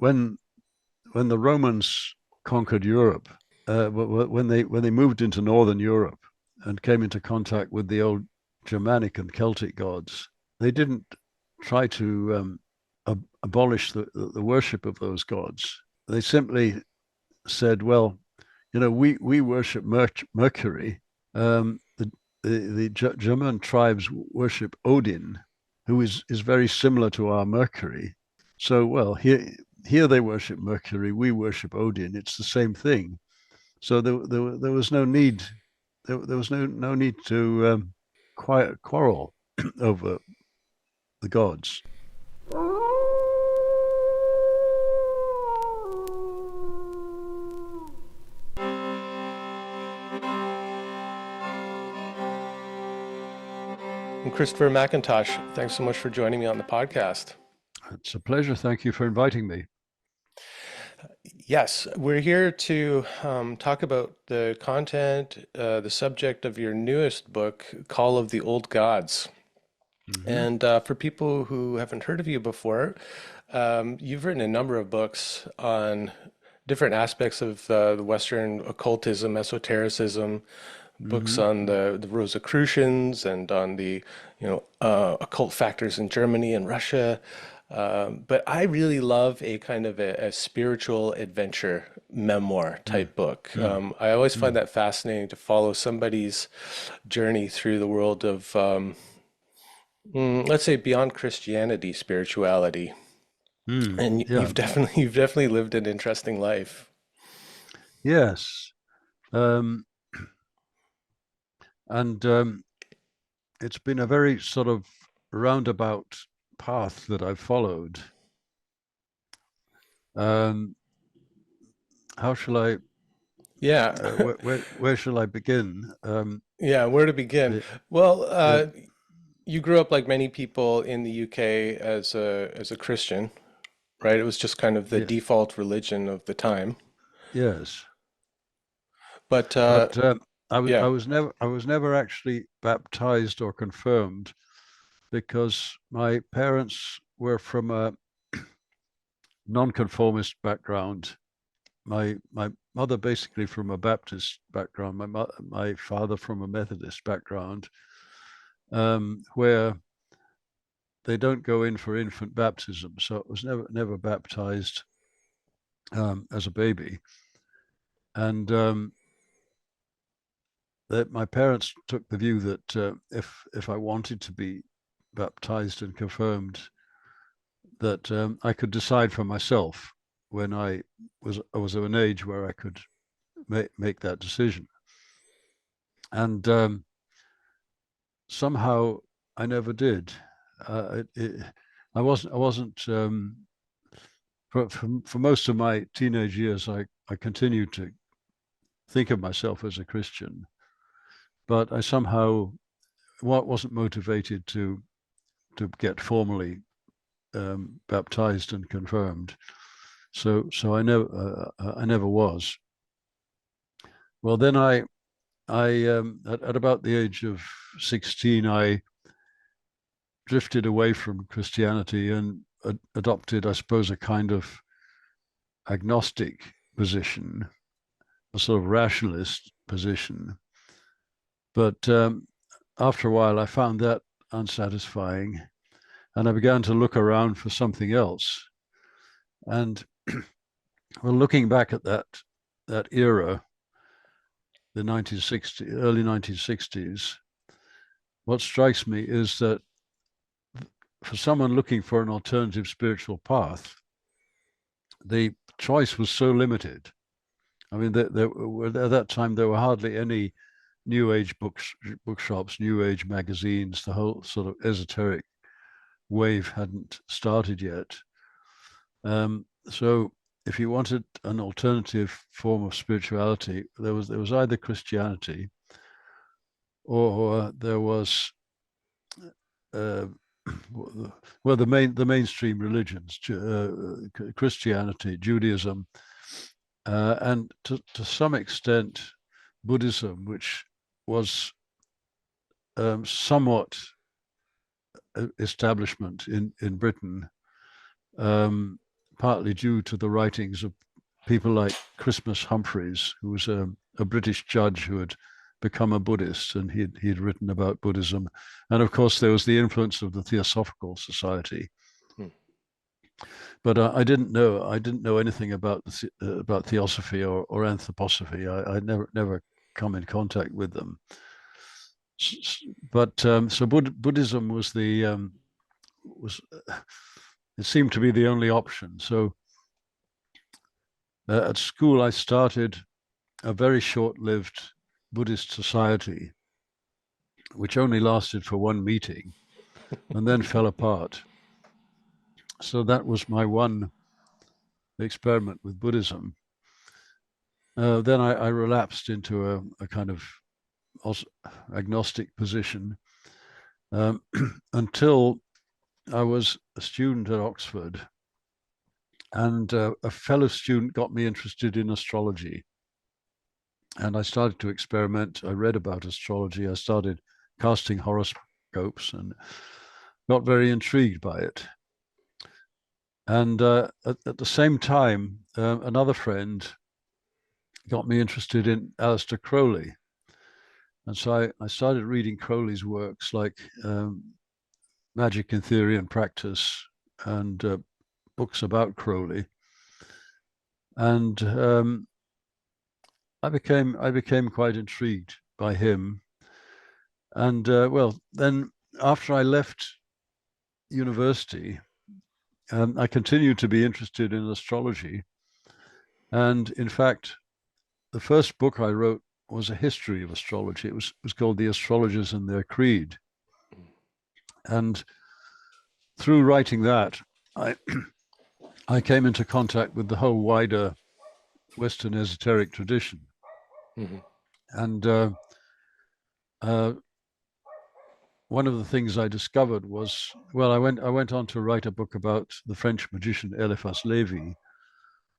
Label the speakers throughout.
Speaker 1: when the Romans conquered Europe, when they moved into northern Europe and came into contact with the old Germanic and Celtic gods, they didn't try to abolish the worship of those gods. They simply said, well, we worship Mercury. The German tribes worship Odin, who is very similar to our Mercury. So, well, here they worship Mercury, we worship Odin. It's the same thing. So there was no need. There was no need to quarrel over the gods.
Speaker 2: And Christopher McIntosh, thanks so much for joining me on the podcast.
Speaker 1: It's a pleasure. Thank you for inviting me.
Speaker 2: Yes, we're here to talk about the content, the subject of your newest book, Call of the Old Gods.
Speaker 1: Mm-hmm.
Speaker 2: And for people who haven't heard of you before, you've written a number of books on different aspects of the Western occultism, esotericism, books
Speaker 1: Mm-hmm.
Speaker 2: on the Rosicrucians and on the occult factors in Germany and Russia. But I really love a kind of a spiritual adventure memoir type book. I always find that fascinating to follow somebody's journey through the world of, let's say, beyond Christianity, spirituality. And
Speaker 1: Yeah.
Speaker 2: you've definitely lived an interesting life.
Speaker 1: Yes. Um, and it's been a very sort of roundabout path that I've followed. Um, how shall I?
Speaker 2: Yeah.
Speaker 1: Where shall I begin?
Speaker 2: Yeah, where to begin?
Speaker 1: The,
Speaker 2: Well,
Speaker 1: the,
Speaker 2: you grew up like many people in the UK as a Christian, right? It was just kind of the
Speaker 1: yeah,
Speaker 2: default religion of the time.
Speaker 1: yes,
Speaker 2: But
Speaker 1: but I
Speaker 2: yeah.
Speaker 1: was never actually baptized or confirmed because my parents were from a nonconformist background. My mother basically from a Baptist background. My father from a Methodist background, where they don't go in for infant baptism. So it was never baptized as a baby, and that my parents took the view that if I wanted to be baptized and confirmed, that I could decide for myself when I was of an age where I could make that decision. And somehow I never did. I wasn't for most of my teenage years. I continued to think of myself as a Christian, but I somehow wasn't motivated to get formally baptized and confirmed. So I never was. Well, then at about the age of 16, I drifted away from Christianity and adopted, I suppose, a kind of agnostic position, a sort of rationalist position. But after a while, I found that unsatisfying, and I began to look around for something else. And well, looking back at that era, the 1960s, early 1960s, what strikes me is that for someone looking for an alternative spiritual path, the choice was so limited. I mean, at that time there were hardly any New Age bookshops, New Age magazines. The whole sort of esoteric wave hadn't started yet. So if you wanted an alternative form of spirituality, there was either Christianity or there was uh, well the mainstream religions, Christianity, Judaism, and to some extent Buddhism, which was somewhat establishment in Britain, partly due to the writings of people like Christmas Humphreys, who was a British judge who had become a Buddhist, and he'd written about Buddhism. And of course, there was the influence of the Theosophical Society. But I didn't know anything about theosophy or anthroposophy. I never come in contact with them. But so Buddhism was it seemed to be the only option. So at school, I started a very short-lived Buddhist society, which only lasted for one meeting and then fell apart. So that was my one experiment with Buddhism. Then I relapsed into a kind of agnostic position until I was a student at Oxford, and a fellow student got me interested in astrology. And I started to experiment. I read about astrology. I started casting horoscopes and got very intrigued by it. And at the same time, another friend got me interested in Aleister Crowley. And so I started reading Crowley's works like Magic in Theory and Practice, and books about Crowley. And I became quite intrigued by him. And well, then after I left university, I continued to be interested in astrology. And in fact, the first book I wrote was a history of astrology. It was called The Astrologers and Their Creed. And through writing that, I came into contact with the whole wider Western esoteric tradition. Mm-hmm. And one of the things I discovered was, well, I went on to write a book about the French magician Eliphas Lévy,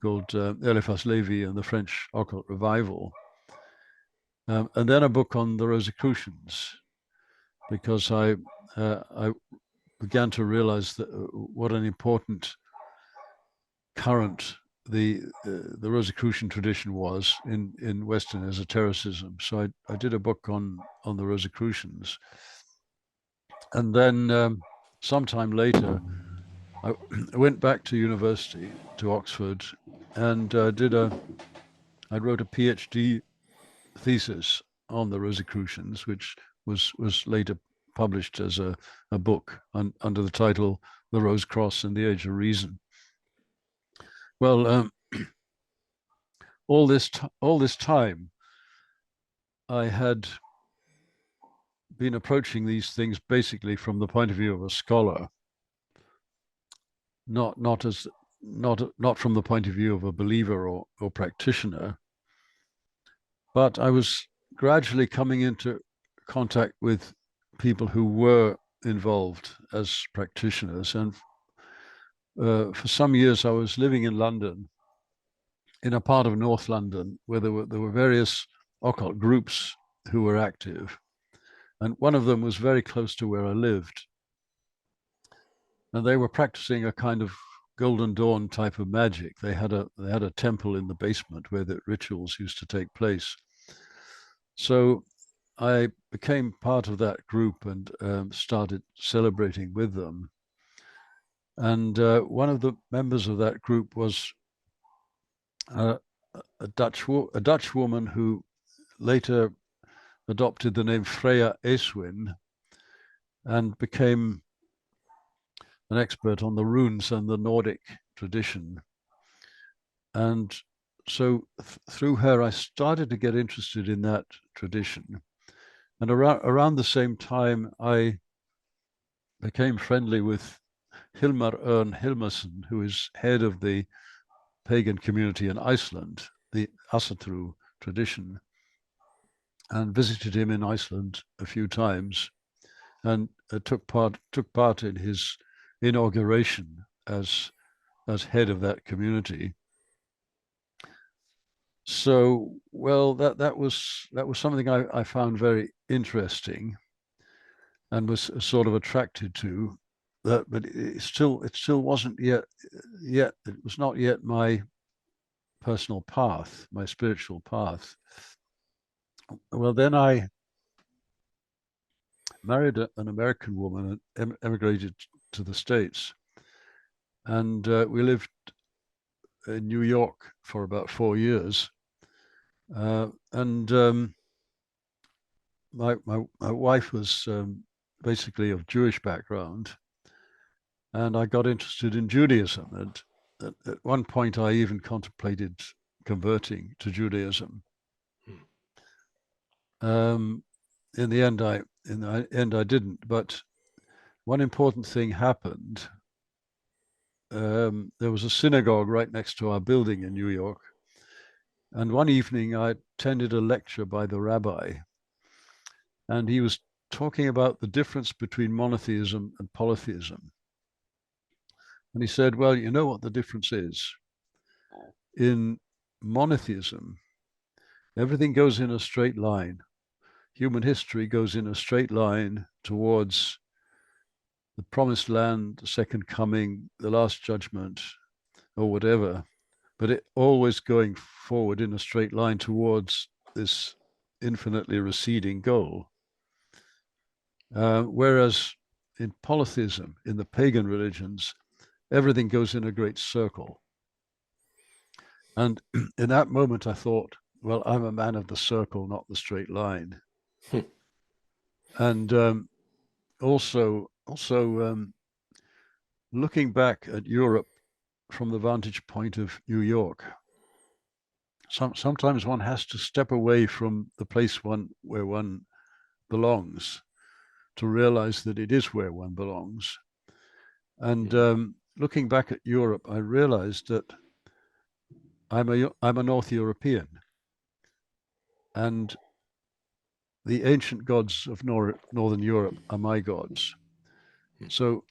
Speaker 1: called Eliphas Lévy and the French Occult Revival. And then a book on the Rosicrucians, because I began to realize that what an important current the Rosicrucian tradition was in Western esotericism. So I did a book on the Rosicrucians, and then sometime later I went back to university, to Oxford, and I wrote a PhD thesis on the Rosicrucians, which was later published as a book under the title The Rose Cross and the Age of Reason. Well, all this time, I had been approaching these things basically from the point of view of a scholar, not from the point of view of a believer or practitioner. But I was gradually coming into contact with people who were involved as practitioners. And for some years, I was living in London, in a part of North London, where there were various occult groups who were active. And one of them was very close to where I lived. And they were practicing a kind of Golden Dawn type of magic. They had a temple in the basement where the rituals used to take place. So I became part of that group and started celebrating with them. And one of the members of that group was a Dutch woman who later adopted the name Freya Eswin and became an expert on the runes and the Nordic tradition. And so through her, I started to get interested in that tradition. And around the same time, I became friendly with Hilmar Örn Hilmarsson, who is head of the pagan community in Iceland, the Asatru tradition, and visited him in Iceland a few times, and took part in his inauguration as head of that community. So, well, that was something I found very interesting and was sort of attracted to. but it still wasn't yet. It was not yet my personal path, my spiritual path. Well, then I married an American woman and emigrated to the States, and we lived in New York for about 4 years. And my wife was basically of Jewish background, and I got interested in Judaism. And at one point, I even contemplated converting to Judaism. In the end, I didn't. But one important thing happened. There was a synagogue right next to our building in New York, and one evening I attended a lecture by the rabbi, and he was talking about the difference between monotheism and polytheism. And he said, well, you know what the difference is? In monotheism, everything goes in a straight line. Human history goes in a straight line towards the promised land, the second coming, the last judgment, or whatever, but it always going forward in a straight line towards this infinitely receding goal. Whereas in polytheism, in the pagan religions, everything goes in a great circle. And in that moment, I thought, well, I'm a man of the circle, not the straight line. And also looking back at Europe from the vantage point of New York, sometimes one has to step away from the place where one belongs to realize that it is where one belongs. And looking back at Europe, I realized that I'm a North European, and the ancient gods of Northern Europe are my gods. So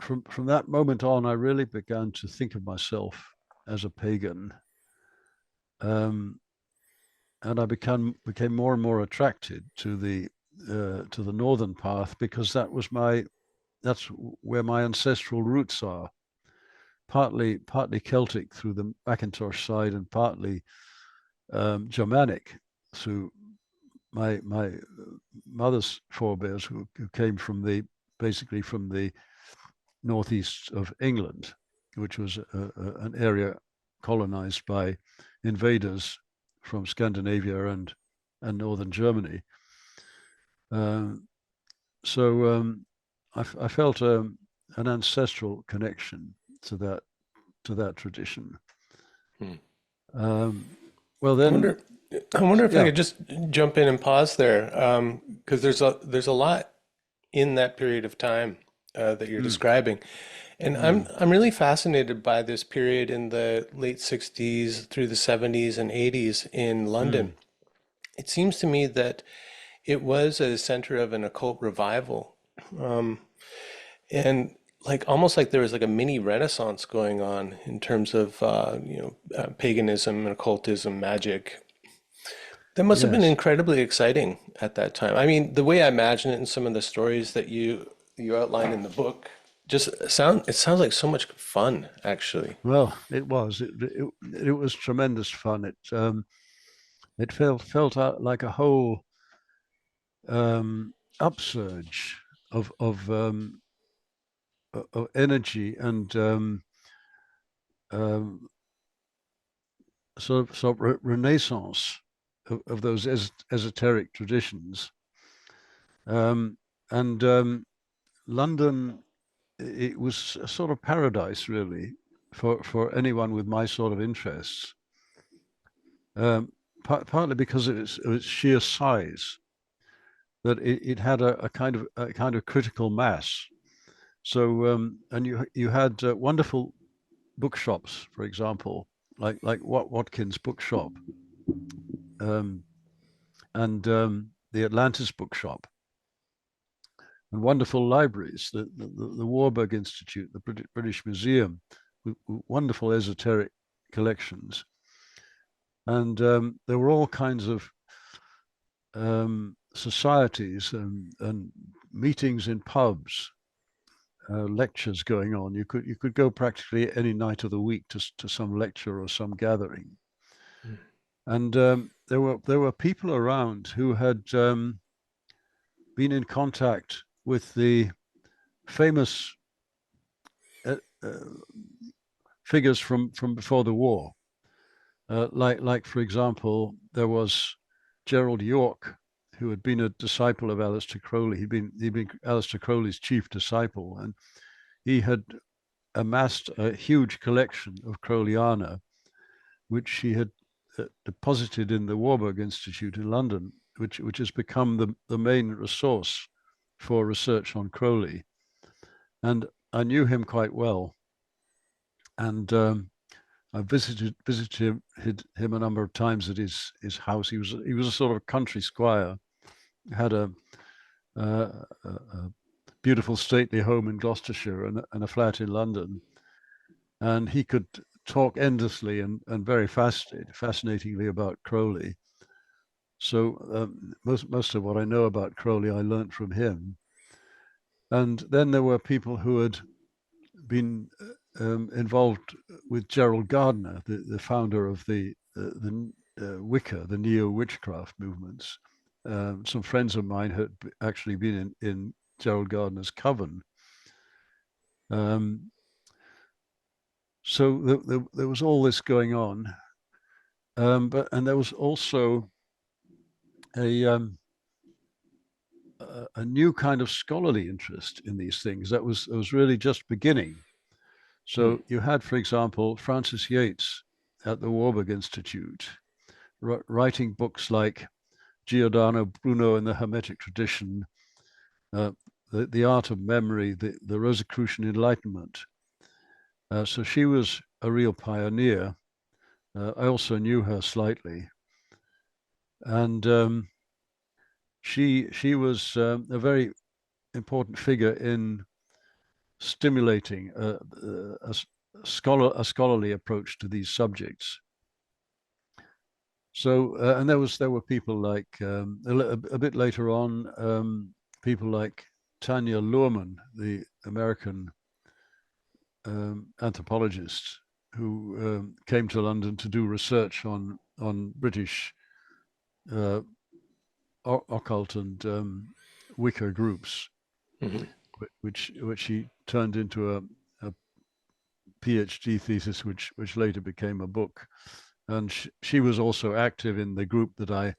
Speaker 1: from that moment on, I really began to think of myself as a pagan, and I became more and more attracted to the northern path, because that's where my ancestral roots are. Partly Celtic through the McIntosh side, and partly Germanic through my mother's forebears, who came basically from the northeast of England, which was an area colonized by invaders from Scandinavia and northern Germany. So I felt an ancestral connection to that tradition. Well, then
Speaker 2: I wonder if I
Speaker 1: yeah,
Speaker 2: could just jump in and pause there, because there's a lot in that period of time that you're describing, and I'm really fascinated by this period in the late 60s through the 70s and 80s in London. It seems to me that it was a center of an occult revival, and like almost like there was like a mini renaissance going on in terms of paganism and occultism, magic. That must have been
Speaker 1: yes.
Speaker 2: incredibly exciting at that time. I mean, the way I imagine it in some of the stories that you outline in the book, it sounds like so much fun, actually.
Speaker 1: Well, it was. It was tremendous fun. It felt out like a whole upsurge of energy and um, sort of renaissance of those esoteric traditions. And London, it was a sort of paradise, really, for anyone with my sort of interests. Partly because of its sheer size, that it had a kind of critical mass. So and you had wonderful bookshops, for example, like Watkins Bookshop, um, and the Atlantis Bookshop, and wonderful libraries, the Warburg Institute, the British Museum, with wonderful esoteric collections. And there were all kinds of societies and meetings in pubs, lectures going on. You could go practically any night of the week to some lecture or some gathering, and there were people around who had been in contact with the famous figures from before the war. Like for example, there was Gerald York, who had been a disciple of Aleister Crowley. He'd been Aleister Crowley's chief disciple, and he had amassed a huge collection of Crowleyana, which he had deposited in the Warburg Institute in London, which has become the main resource for research on Crowley. And I knew him quite well, and I visited him a number of times at his house. He was a sort of country squire, had a beautiful stately home in Gloucestershire and a flat in London, and he could talk endlessly and very fascinatingly about Crowley. So most of what I know about Crowley I learned from him. And then there were people who had been involved with Gerald Gardner, the founder of the Wicca, the neo-witchcraft movements. Some friends of mine had actually been in Gerald Gardner's coven. So there was all this going on, and there was also a new kind of scholarly interest in these things that was really just beginning. So you had, for example, Francis Yates at the Warburg Institute writing books like Giordano Bruno and the Hermetic Tradition, the Art of Memory, the Rosicrucian Enlightenment. So she was a real pioneer. I also knew her slightly, and she was a very important figure in stimulating a scholarly approach to these subjects. So and there were people like a bit later on, people like Tanya Luhrmann, the American anthropologist who came to London to do research on British occult and Wicca groups, which she turned into a PhD thesis, which later became a book. And she was also active in the group that I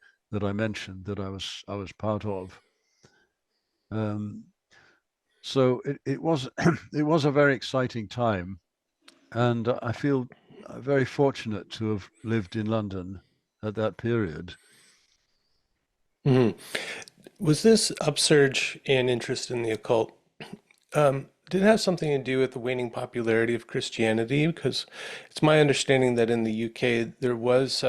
Speaker 1: mentioned that I was part of. So it was it was a very exciting time, and I feel very fortunate to have lived in London at that period.
Speaker 2: Was this upsurge in interest in the occult, did it have something to do with the waning popularity of Christianity? Because it's my understanding that in the UK there was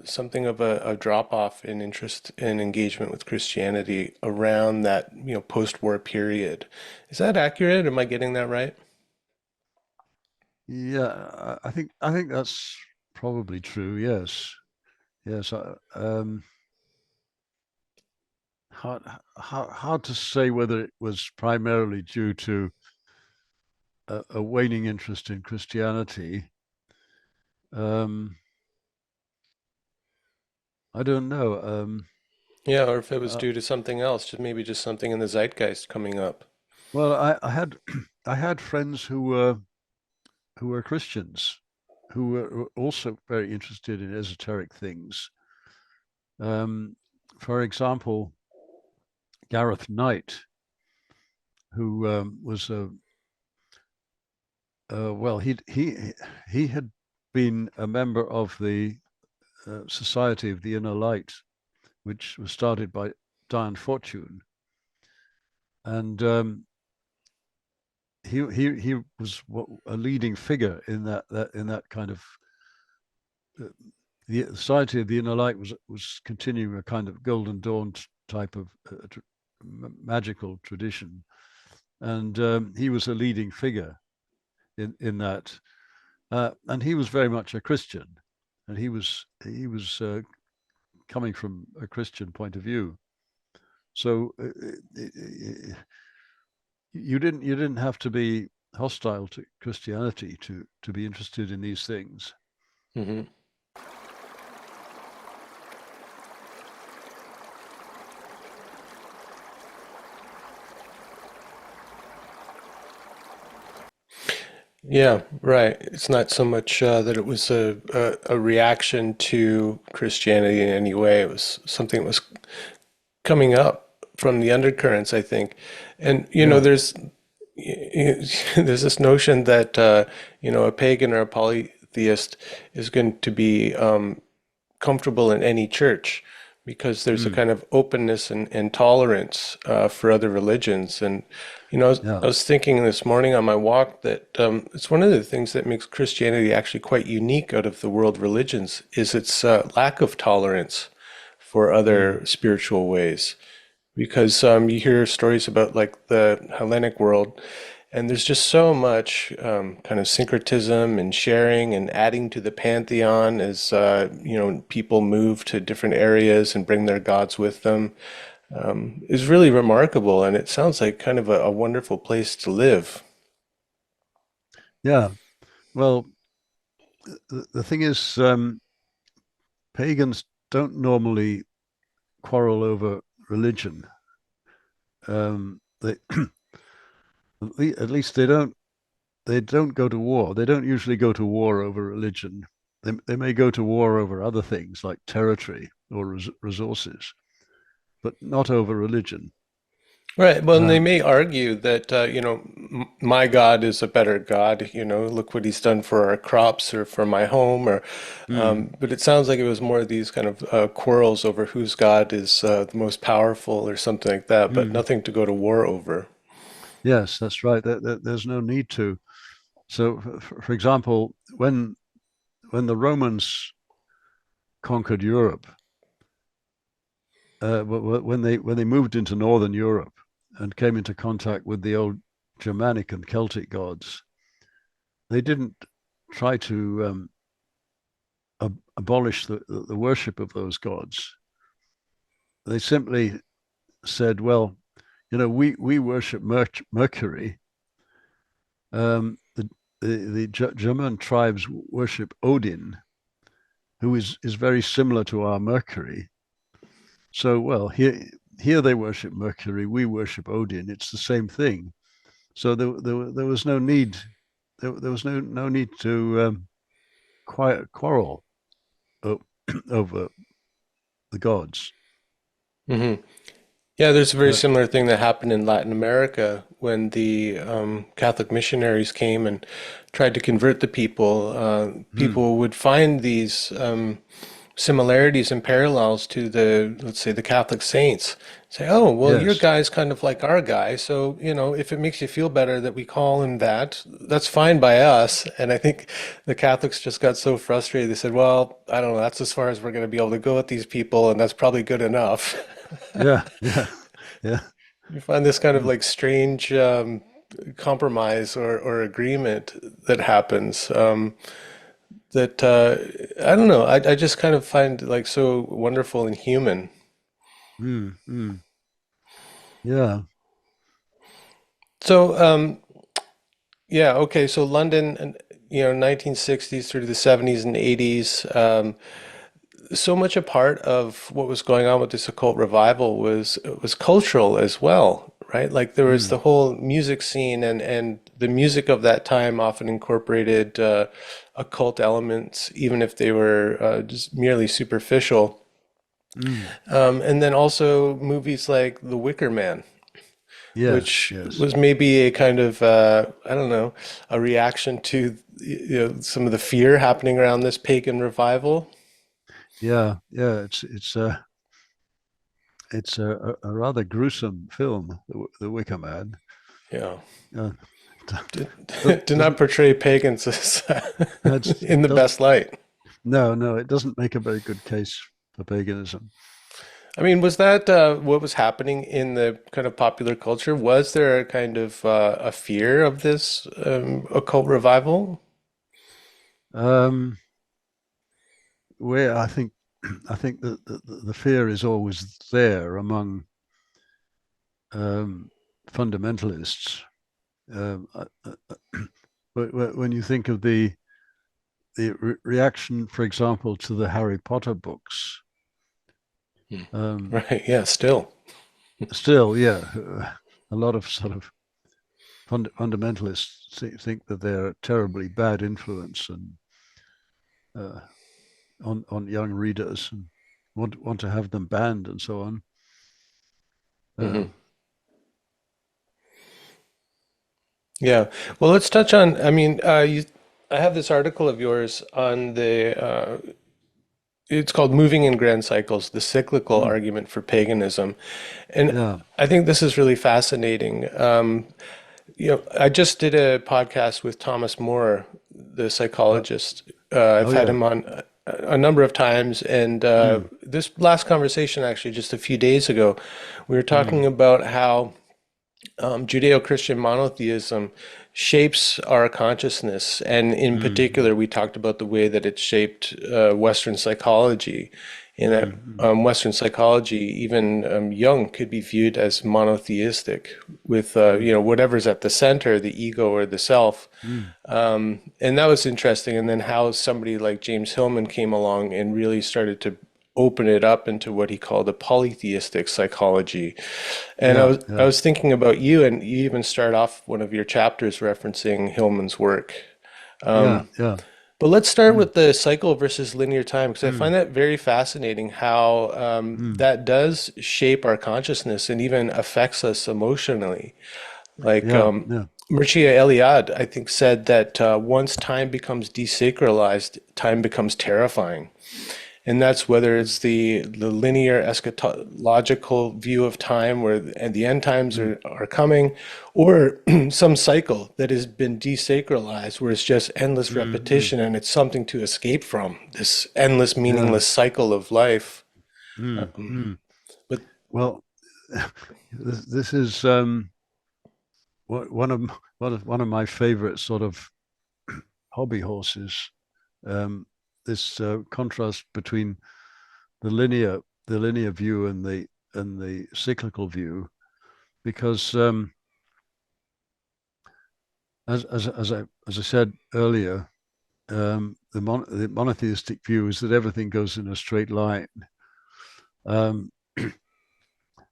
Speaker 2: something of a drop-off in interest and engagement with Christianity around that, post-war period. Is that accurate? Am I getting that right?
Speaker 1: Yeah, I think that's probably true. Yes, yes. Hard to say whether it was primarily due to a waning interest in Christianity. Um, I don't know.
Speaker 2: Yeah, or if it was
Speaker 1: Uh,
Speaker 2: due to something else, just maybe just something in the zeitgeist coming up.
Speaker 1: well, I had I had friends who were Christians who were also very interested in esoteric things. Um, for example, Gareth Knight, who was a well, he had been a member of the Society of the Inner Light, which was started by Diane Fortune, and he was a leading figure in that kind of the Society of the Inner Light was continuing a kind of Golden Dawn type of magical tradition, and he was a leading figure in that, and he was very much a Christian, and he was coming from a Christian point of view. So you didn't have to be hostile to Christianity to be interested in these things.
Speaker 2: Hmm. Yeah, right. It's not so much that it was a reaction to Christianity in any way. It was something that was coming up from the undercurrents, I think. And
Speaker 1: Yeah,
Speaker 2: there's this notion that a pagan or a polytheist is going to be comfortable in any church because there's a
Speaker 1: mm,
Speaker 2: kind of openness and tolerance for other religions. And
Speaker 1: yeah,
Speaker 2: I was thinking this morning on my walk that it's one of the things that makes Christianity actually quite unique out of the world religions is its lack of tolerance for
Speaker 1: mm,
Speaker 2: other spiritual ways because you hear stories about like the Hellenic world, and there's just so much kind of syncretism and sharing and adding to the pantheon as people move to different areas and bring their gods with them. Is really remarkable, and it sounds like kind of a wonderful place to live.
Speaker 1: yeah. Well, the thing is, pagans don't normally quarrel over religion. They at least they don't go to war. They don't usually go to war over religion. They may go to war over other things like territory or resources, but not over religion.
Speaker 2: Right. Well, and they
Speaker 1: Um,
Speaker 2: may argue that, my God is a better God. Look what he's done for our crops or for my home.
Speaker 1: mm,
Speaker 2: But it sounds like it was more of these kind of quarrels over whose God is the most powerful or something like that, but
Speaker 1: mm.
Speaker 2: nothing to go to war over.
Speaker 1: Yes, that's right. There's no need to. So, for example, when the Romans conquered Europe, when they moved into northern Europe and came into contact with the old Germanic and Celtic gods, they didn't try to abolish the worship of those gods. They simply said, "Well, we worship Mercury. The German tribes worship Odin, who is very similar to our Mercury. So, well, here they worship Mercury, we worship Odin. It's the same thing. So there was no need. There was no need to quarrel over the gods.
Speaker 2: Hmm. Yeah, there's a very
Speaker 1: Uh,
Speaker 2: similar thing that happened in Latin America when the Catholic missionaries came and tried to convert the people.
Speaker 1: hmm,
Speaker 2: People would find these similarities and parallels to let's say, the Catholic saints. Say, oh, well, your
Speaker 1: yes,
Speaker 2: guy's kind of like our guy, so, if it makes you feel better that we call him that, that's fine by us. And I think the Catholics just got so frustrated, they said, well, I don't know, that's as far as we're going to be able to go with these people, and that's probably good enough.
Speaker 1: yeah, yeah, yeah,
Speaker 2: You find this kind of
Speaker 1: mm,
Speaker 2: like strange compromise or agreement that happens. That I don't know. I just kind of find like so wonderful and human.
Speaker 1: mm, yeah,
Speaker 2: So yeah, okay. So London, and 1960s through the 70s and 80s. So much a part of what was going on with this occult revival was cultural as well, right? Like there was the
Speaker 1: mm,
Speaker 2: whole music scene, and the music of that time often incorporated occult elements, even if they were just merely superficial.
Speaker 1: mm,
Speaker 2: And then also movies like The Wicker Man,
Speaker 1: yes,
Speaker 2: which
Speaker 1: yes,
Speaker 2: was maybe a kind of I don't know, a reaction to some of the fear happening around this pagan revival.
Speaker 1: yeah, yeah. It's a rather gruesome film, The Wicker Man.
Speaker 2: Yeah.
Speaker 1: Uh,
Speaker 2: Did, did not
Speaker 1: doesn't
Speaker 2: portray pagans as in
Speaker 1: it
Speaker 2: the
Speaker 1: doesn't
Speaker 2: best light.
Speaker 1: no, it doesn't make a very good case for paganism.
Speaker 2: I mean, was that what was happening in the kind of popular culture? Was there a kind of a fear of this occult revival?
Speaker 1: Um, where I think I think that the fear is always there among um, fundamentalists. When you think of the reaction, for example, to the Harry Potter books,
Speaker 2: Right. Yeah. Still.
Speaker 1: still, yeah, a lot of sort of fundamentalists think that they're a terribly bad influence and on young readers, and want to have them banned and so on.
Speaker 2: Hmm. Yeah. Well, let's touch on. I mean, I have this article of yours on the. It's called "Moving in Grand Cycles: The Cyclical
Speaker 1: Mm,
Speaker 2: Argument for Paganism," and
Speaker 1: yeah,
Speaker 2: I think this is really fascinating. I just did a podcast with Thomas More, the
Speaker 1: uh,
Speaker 2: psychologist.
Speaker 1: oh
Speaker 2: I've had
Speaker 1: yeah,
Speaker 2: him on a number of times, and
Speaker 1: mm,
Speaker 2: this last conversation, actually, just a few days ago, we were talking
Speaker 1: mm,
Speaker 2: about how Judeo-Christian monotheism shapes our consciousness, and in
Speaker 1: mm,
Speaker 2: particular, we talked about the way that it shaped Western psychology. In that Western psychology, even Jung could be viewed as monotheistic, with
Speaker 1: mm,
Speaker 2: whatever's at the center, the ego or the self.
Speaker 1: mm,
Speaker 2: And that was interesting. And then how somebody like James Hillman came along and really started to open it up into what he called a polytheistic psychology. And I
Speaker 1: yeah,
Speaker 2: was I
Speaker 1: yeah,
Speaker 2: was thinking about you, and you even start off one of your chapters referencing Hillman's work.
Speaker 1: yeah, yeah,
Speaker 2: But let's start
Speaker 1: mm,
Speaker 2: with the cycle versus linear time, because I
Speaker 1: mm,
Speaker 2: find that very fascinating how
Speaker 1: mm,
Speaker 2: that does shape our consciousness and even affects us emotionally. Like
Speaker 1: yeah, yeah,
Speaker 2: Mircea Eliade, I think, said that once time becomes desacralized, time becomes terrifying. And that's whether
Speaker 1: mm,
Speaker 2: it's the linear eschatological view of time where and the end times
Speaker 1: mm,
Speaker 2: are coming, or some cycle that has been desacralized where it's just endless
Speaker 1: mm, mm,
Speaker 2: repetition and it's something to escape from, this endless,
Speaker 1: yeah,
Speaker 2: meaningless cycle of life.
Speaker 1: mm, mm.
Speaker 2: But
Speaker 1: Well, this is one of one of my favorite sort of hobby horses. Um, this contrast between the linear view and the cyclical view, because as I said earlier, the monotheistic view is that everything goes in a straight line, um,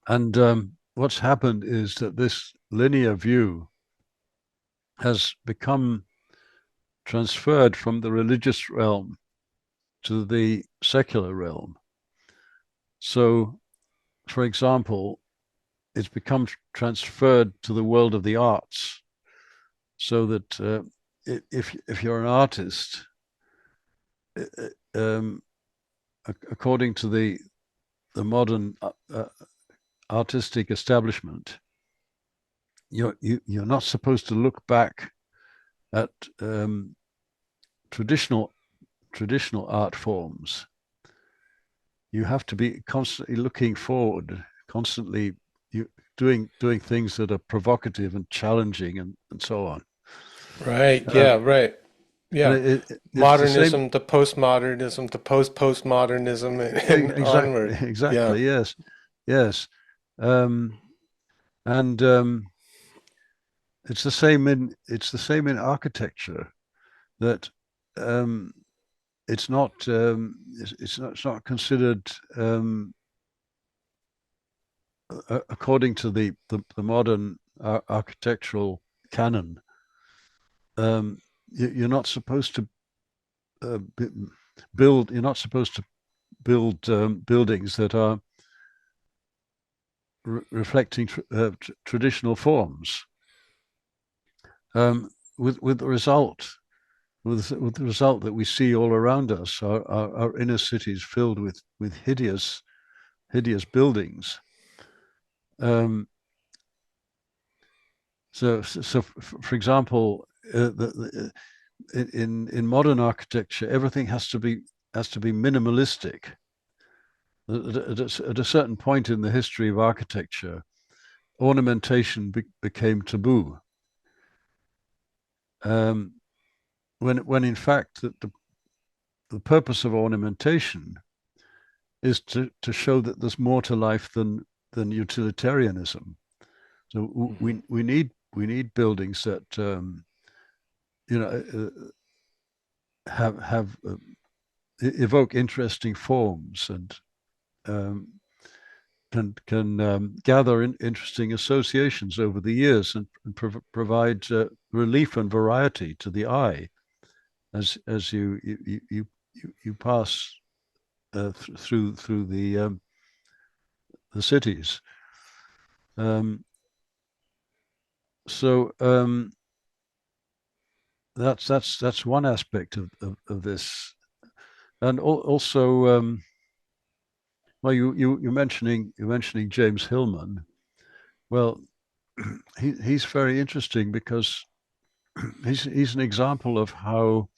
Speaker 1: and what's happened is that this linear view has become transferred from the religious realm to the secular realm. So, for example, it's become transferred to the world of the arts, so that if you're an artist, um, according to the modern artistic establishment, you're not supposed to look back at traditional traditional art forms. You have to be constantly looking forward, constantly you doing things that are provocative and challenging and so on.
Speaker 2: right,
Speaker 1: Uh,
Speaker 2: yeah, right.
Speaker 1: and
Speaker 2: Yeah.
Speaker 1: it's the same.
Speaker 2: Modernism to postmodernism to postmodernism and
Speaker 1: Exactly,
Speaker 2: onward. Yeah.
Speaker 1: exactly. Yes, yes. Um, and it's the same in architecture, that um, it's not considered according to the modern architectural canon. You're not supposed to uh, build. You're not supposed to build buildings that are reflecting traditional forms. Um, with the result with the result that we see all around us, our inner cities filled with hideous buildings. Um, so for example, in modern architecture, everything has to be minimalistic. At a certain point in the history of architecture, ornamentation became taboo. Um, when in fact the purpose of ornamentation is to show that there's more to life than utilitarianism. So we need buildings that you know have evoke interesting forms and um, can gather interesting associations over the years and provide relief and variety to the eye as you pass through the cities. Um, so that's one aspect of this, and also well, you're mentioning James Hillman. Well, he's very interesting because he's an example of how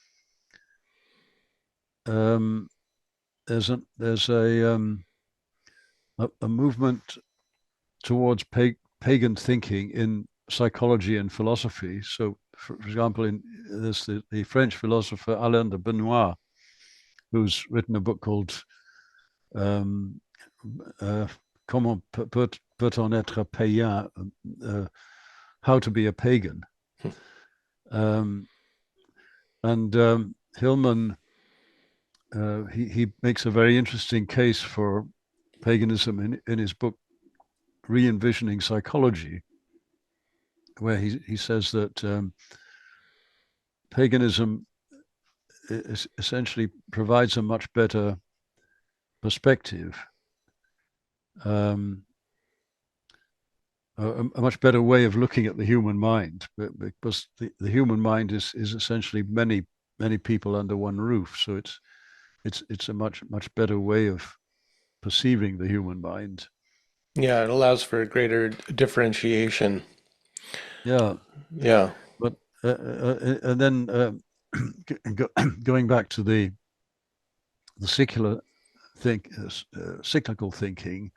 Speaker 1: um, there's a movement towards pagan thinking in psychology and philosophy. So, for example, there's the French philosopher Alain de Benoit, who's written a book called um, Comment peut-on être païen? How to be a pagan. Um, and Hillman, he makes a very interesting case for paganism in his book Re-envisioning Psychology, where he says that paganism essentially provides a much better perspective, um, a much better way of looking at the human mind, because the human mind is essentially many people under one roof. So it's a much better way of perceiving the human mind.
Speaker 2: Yeah, it allows for greater differentiation.
Speaker 1: Yeah,
Speaker 2: Yeah.
Speaker 1: but and then going back to the secular cyclical thinking,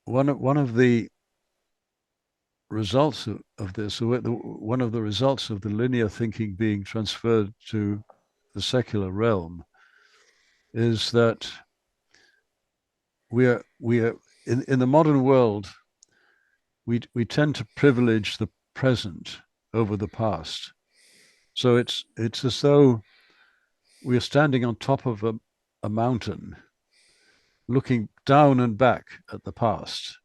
Speaker 1: one of the results of this, one of the results of the linear thinking being transferred to the secular realm, is that we are in the modern world, we tend to privilege the present over the past. So it's as though we are standing on top of a mountain, looking down and back at the past.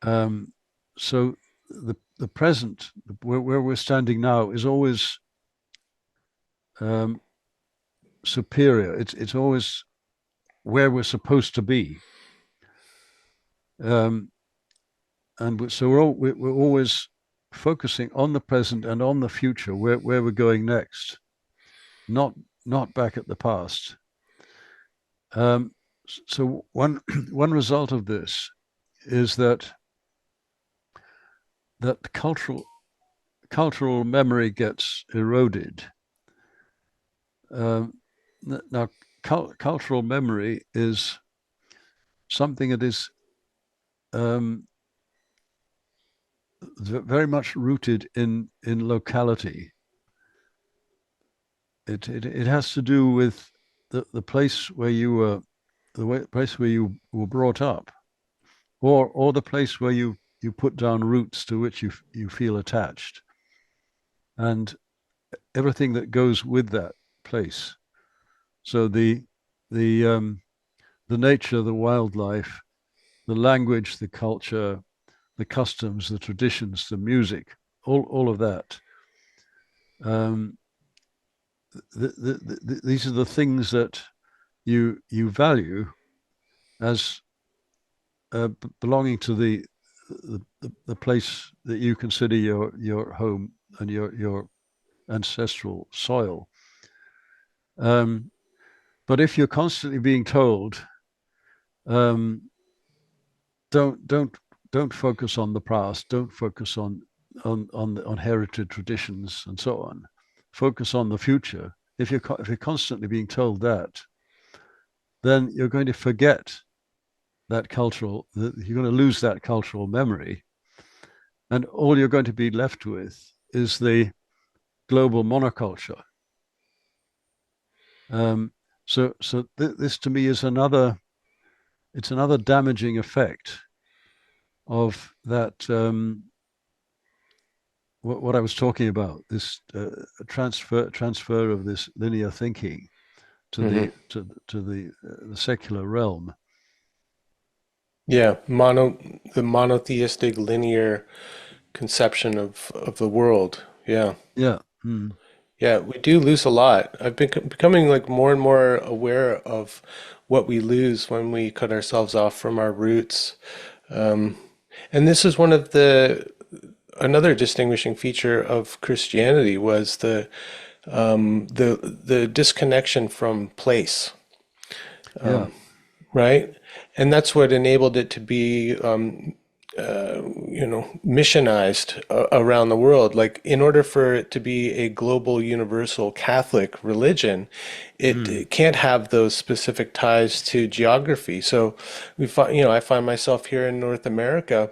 Speaker 1: So the present, where we're standing now, is always superior. It's always where we're supposed to be, and so we're always focusing on the present and on the future, where we're going next, not back at the past. So one result of this is that cultural memory gets eroded. Now, cultural memory is something that is very much rooted in locality. It has to do with the place where you were, place where you were brought up, or the place where you put down roots to which you feel attached, and everything that goes with that place. So the nature, the wildlife, the language, the culture, the customs, the traditions, the music, all of that. These are the things that you value as belonging to the place that you consider your home and your ancestral soil. But if you're constantly being told, don't focus on the past, don't focus on heritage traditions and so on, focus on the future. If you're constantly being told that, then you're going to forget that you're going to lose that cultural memory, and all you're going to be left with is the global monoculture. So this to me is another damaging effect of that what I was talking about, this transfer of this linear thinking to
Speaker 2: Hmm.
Speaker 1: the secular realm.
Speaker 2: Yeah, the monotheistic linear conception of the world. Yeah.
Speaker 1: Yeah. Mm.
Speaker 2: Yeah, we do lose a lot. I've been becoming like more and more aware of what we lose when we cut ourselves off from our roots. Um, and this is one of the another distinguishing feature of Christianity was the disconnection from place,
Speaker 1: Yeah.
Speaker 2: right? And that's what enabled it to be missionized around the world. Like, in order for it to be a global, universal Catholic religion,
Speaker 1: Mm.
Speaker 2: it can't have those specific ties to geography. So I find myself here in North America,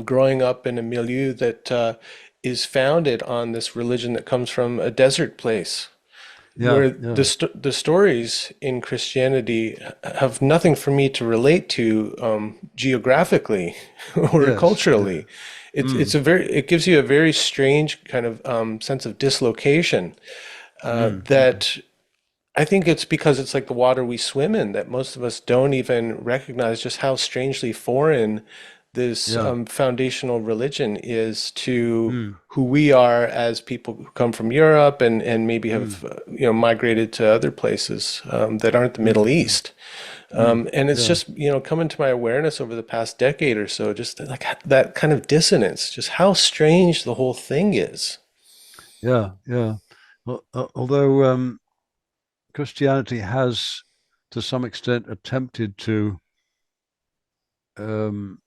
Speaker 2: growing up in a milieu that is founded on this religion that comes from a desert place
Speaker 1: Yeah.
Speaker 2: where
Speaker 1: Yeah.
Speaker 2: the stories in Christianity have nothing for me to relate to geographically or
Speaker 1: Yes.
Speaker 2: culturally.
Speaker 1: Yeah. Mm.
Speaker 2: It gives you a very strange kind of sense of dislocation
Speaker 1: Mm. Mm.
Speaker 2: that I think it's because it's like the water we swim in that most of us don't even recognize just how strangely foreign this
Speaker 1: Yeah.
Speaker 2: foundational religion is to
Speaker 1: Mm.
Speaker 2: who we are as people who come from Europe and maybe
Speaker 1: Mm.
Speaker 2: have migrated to other places that aren't the
Speaker 1: Mm.
Speaker 2: Middle
Speaker 1: Mm.
Speaker 2: East.
Speaker 1: Mm.
Speaker 2: And it's
Speaker 1: Yeah.
Speaker 2: just come into my awareness over the past decade or so, just like that kind of dissonance, just how strange the whole thing is.
Speaker 1: Yeah. Yeah. Well, although Christianity has, to some extent, attempted to um,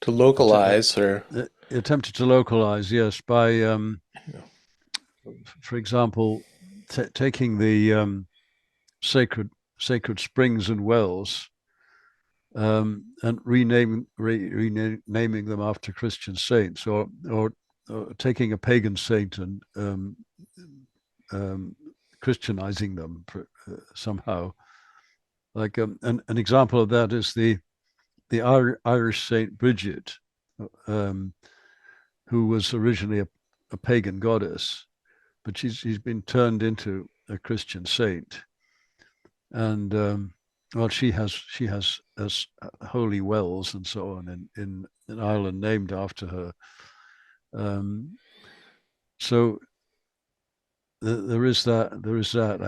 Speaker 2: To
Speaker 1: att-
Speaker 2: localize or
Speaker 1: attempted to localize, yes, by, for example, taking the sacred sacred springs and wells and renaming them after Christian saints, or taking a pagan saint and um, Christianizing them somehow. Like an example of that is the Irish Saint Bridget, um, who was originally a pagan goddess, but she's been turned into a Christian saint, and well, she has holy wells and so on in Ireland named after her. Um, so there is that. There is that.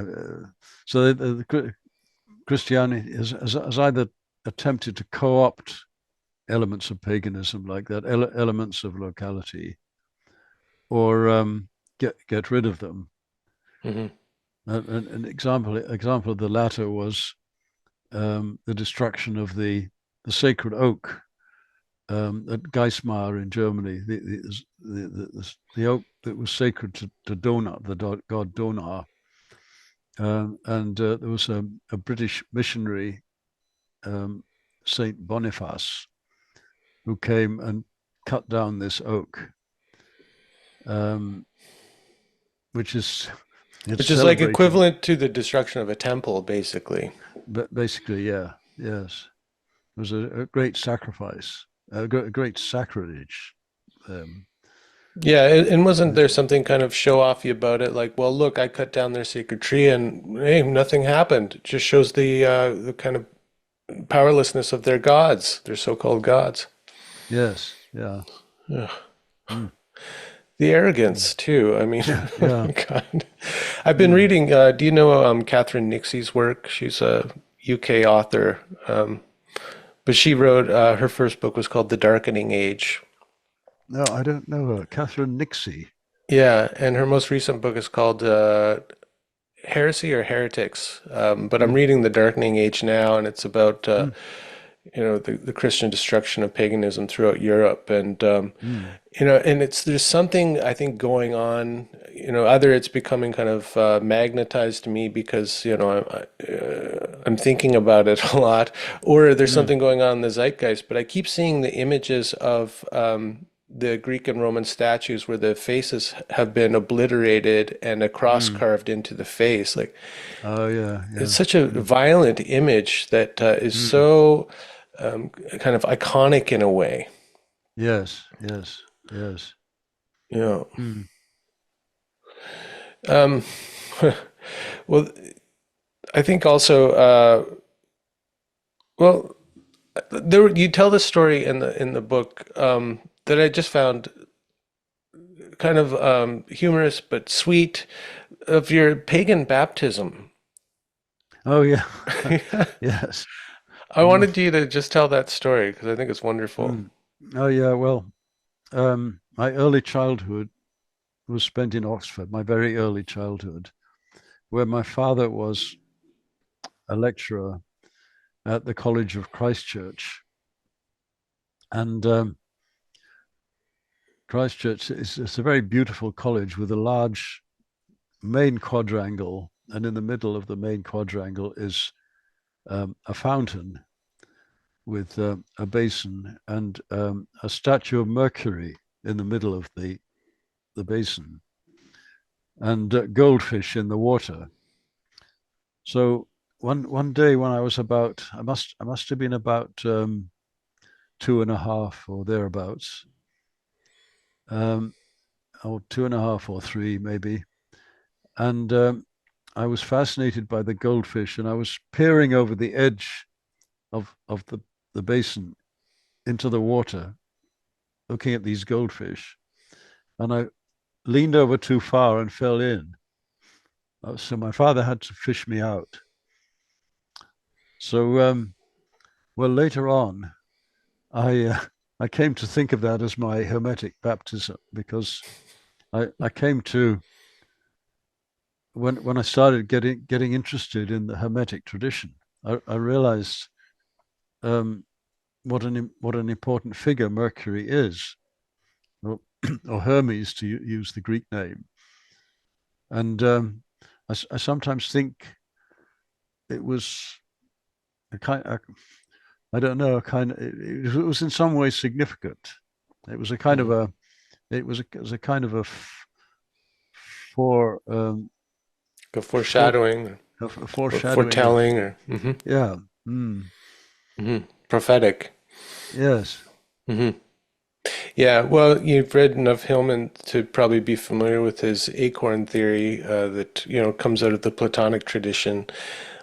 Speaker 1: So the Christianity has either attempted to co-opt elements of paganism like that, elements of locality, or get rid of them.
Speaker 2: Mhm.
Speaker 1: An example of the latter was the destruction of the sacred oak at Geismar in Germany, the oak that was sacred to Donar, the god Donar. And there was a British missionary, um, Saint Boniface, who came and cut down this oak, um, which is it's
Speaker 2: Which is like
Speaker 1: celebrated.
Speaker 2: equivalent to the destruction of a temple, basically.
Speaker 1: But basically, yeah, yes, it was a great sacrifice, a great sacrilege. Um,
Speaker 2: Yeah, and wasn't
Speaker 1: uh,
Speaker 2: there something kind of show offy about it? Like, well, look, I cut down their sacred tree, and hey, nothing happened. It just shows the kind of powerlessness of their gods, their so-called gods.
Speaker 1: yes, yeah,
Speaker 2: Ugh.
Speaker 1: mm,
Speaker 2: The
Speaker 1: mm.
Speaker 2: arrogance too. I mean,
Speaker 1: Yeah, yeah.
Speaker 2: God. I've been
Speaker 1: Mm.
Speaker 2: reading. Do you know Catherine Nixie's work? She's a UK author, but she wrote her first book was called The Darkening Age.
Speaker 1: No, I don't know her. Catherine Nixie.
Speaker 2: Yeah, and her most recent book is called Heresy or Heretics. But I'm
Speaker 1: Mm,
Speaker 2: reading The Darkening Age now, and it's about
Speaker 1: mm,
Speaker 2: the Christian destruction of paganism throughout Europe, and
Speaker 1: mm,
Speaker 2: and there's something I think going on. Either it's becoming kind of magnetized to me because I'm thinking about it a lot, or there's
Speaker 1: mm,
Speaker 2: something going on in the zeitgeist. But I keep seeing the images of the Greek and Roman statues where the faces have been obliterated and a cross
Speaker 1: mm.
Speaker 2: carved into the face. Like,
Speaker 1: Oh yeah,
Speaker 2: it's
Speaker 1: yeah.
Speaker 2: such a
Speaker 1: Mm,
Speaker 2: violent image that is
Speaker 1: mm,
Speaker 2: so kind of iconic in a way.
Speaker 1: Yes, yes, yes.
Speaker 2: Yeah.
Speaker 1: Mm.
Speaker 2: Um, well, I think also, well, you tell the story in the book that I just found kind of humorous but sweet of your pagan baptism.
Speaker 1: Oh yeah, yes.
Speaker 2: I
Speaker 1: Mm.
Speaker 2: wanted you to just tell that story because I think it's wonderful.
Speaker 1: Mm. Oh yeah. Well, my early childhood was spent in Oxford. My very early childhood, where my father was a lecturer at the College of Christchurch, and Christchurch is a very beautiful college with a large main quadrangle, and in the middle of the main quadrangle is a fountain with a basin and a statue of Mercury in the middle of the basin, and goldfish in the water. So one day when I was about, I must have been about 2.5 or thereabouts, um, or 2.5 or three maybe, and I was fascinated by the goldfish, and I was peering over the edge of the basin into the water, looking at these goldfish, and I leaned over too far and fell in. So my father had to fish me out. So well, later on, I I came to think of that as my hermetic baptism, because I came to, when I started getting interested in the hermetic tradition, I realized um, what an important figure Mercury is, or, or Hermes, to use the Greek name. And I sometimes think it was a kind, I don't know, a kind of, it was in some ways significant. It was a kind of
Speaker 2: Mhm.
Speaker 1: a, it was a kind of a for
Speaker 2: A
Speaker 1: for
Speaker 2: foreshadowing
Speaker 1: a
Speaker 2: or
Speaker 1: foreshadowing of,
Speaker 2: foretelling or
Speaker 1: yeah, mm,
Speaker 2: prophetic.
Speaker 1: yes,
Speaker 2: Hmm. Yeah, well, you've read enough Hillman to probably be familiar with his acorn theory that, comes out of the Platonic tradition.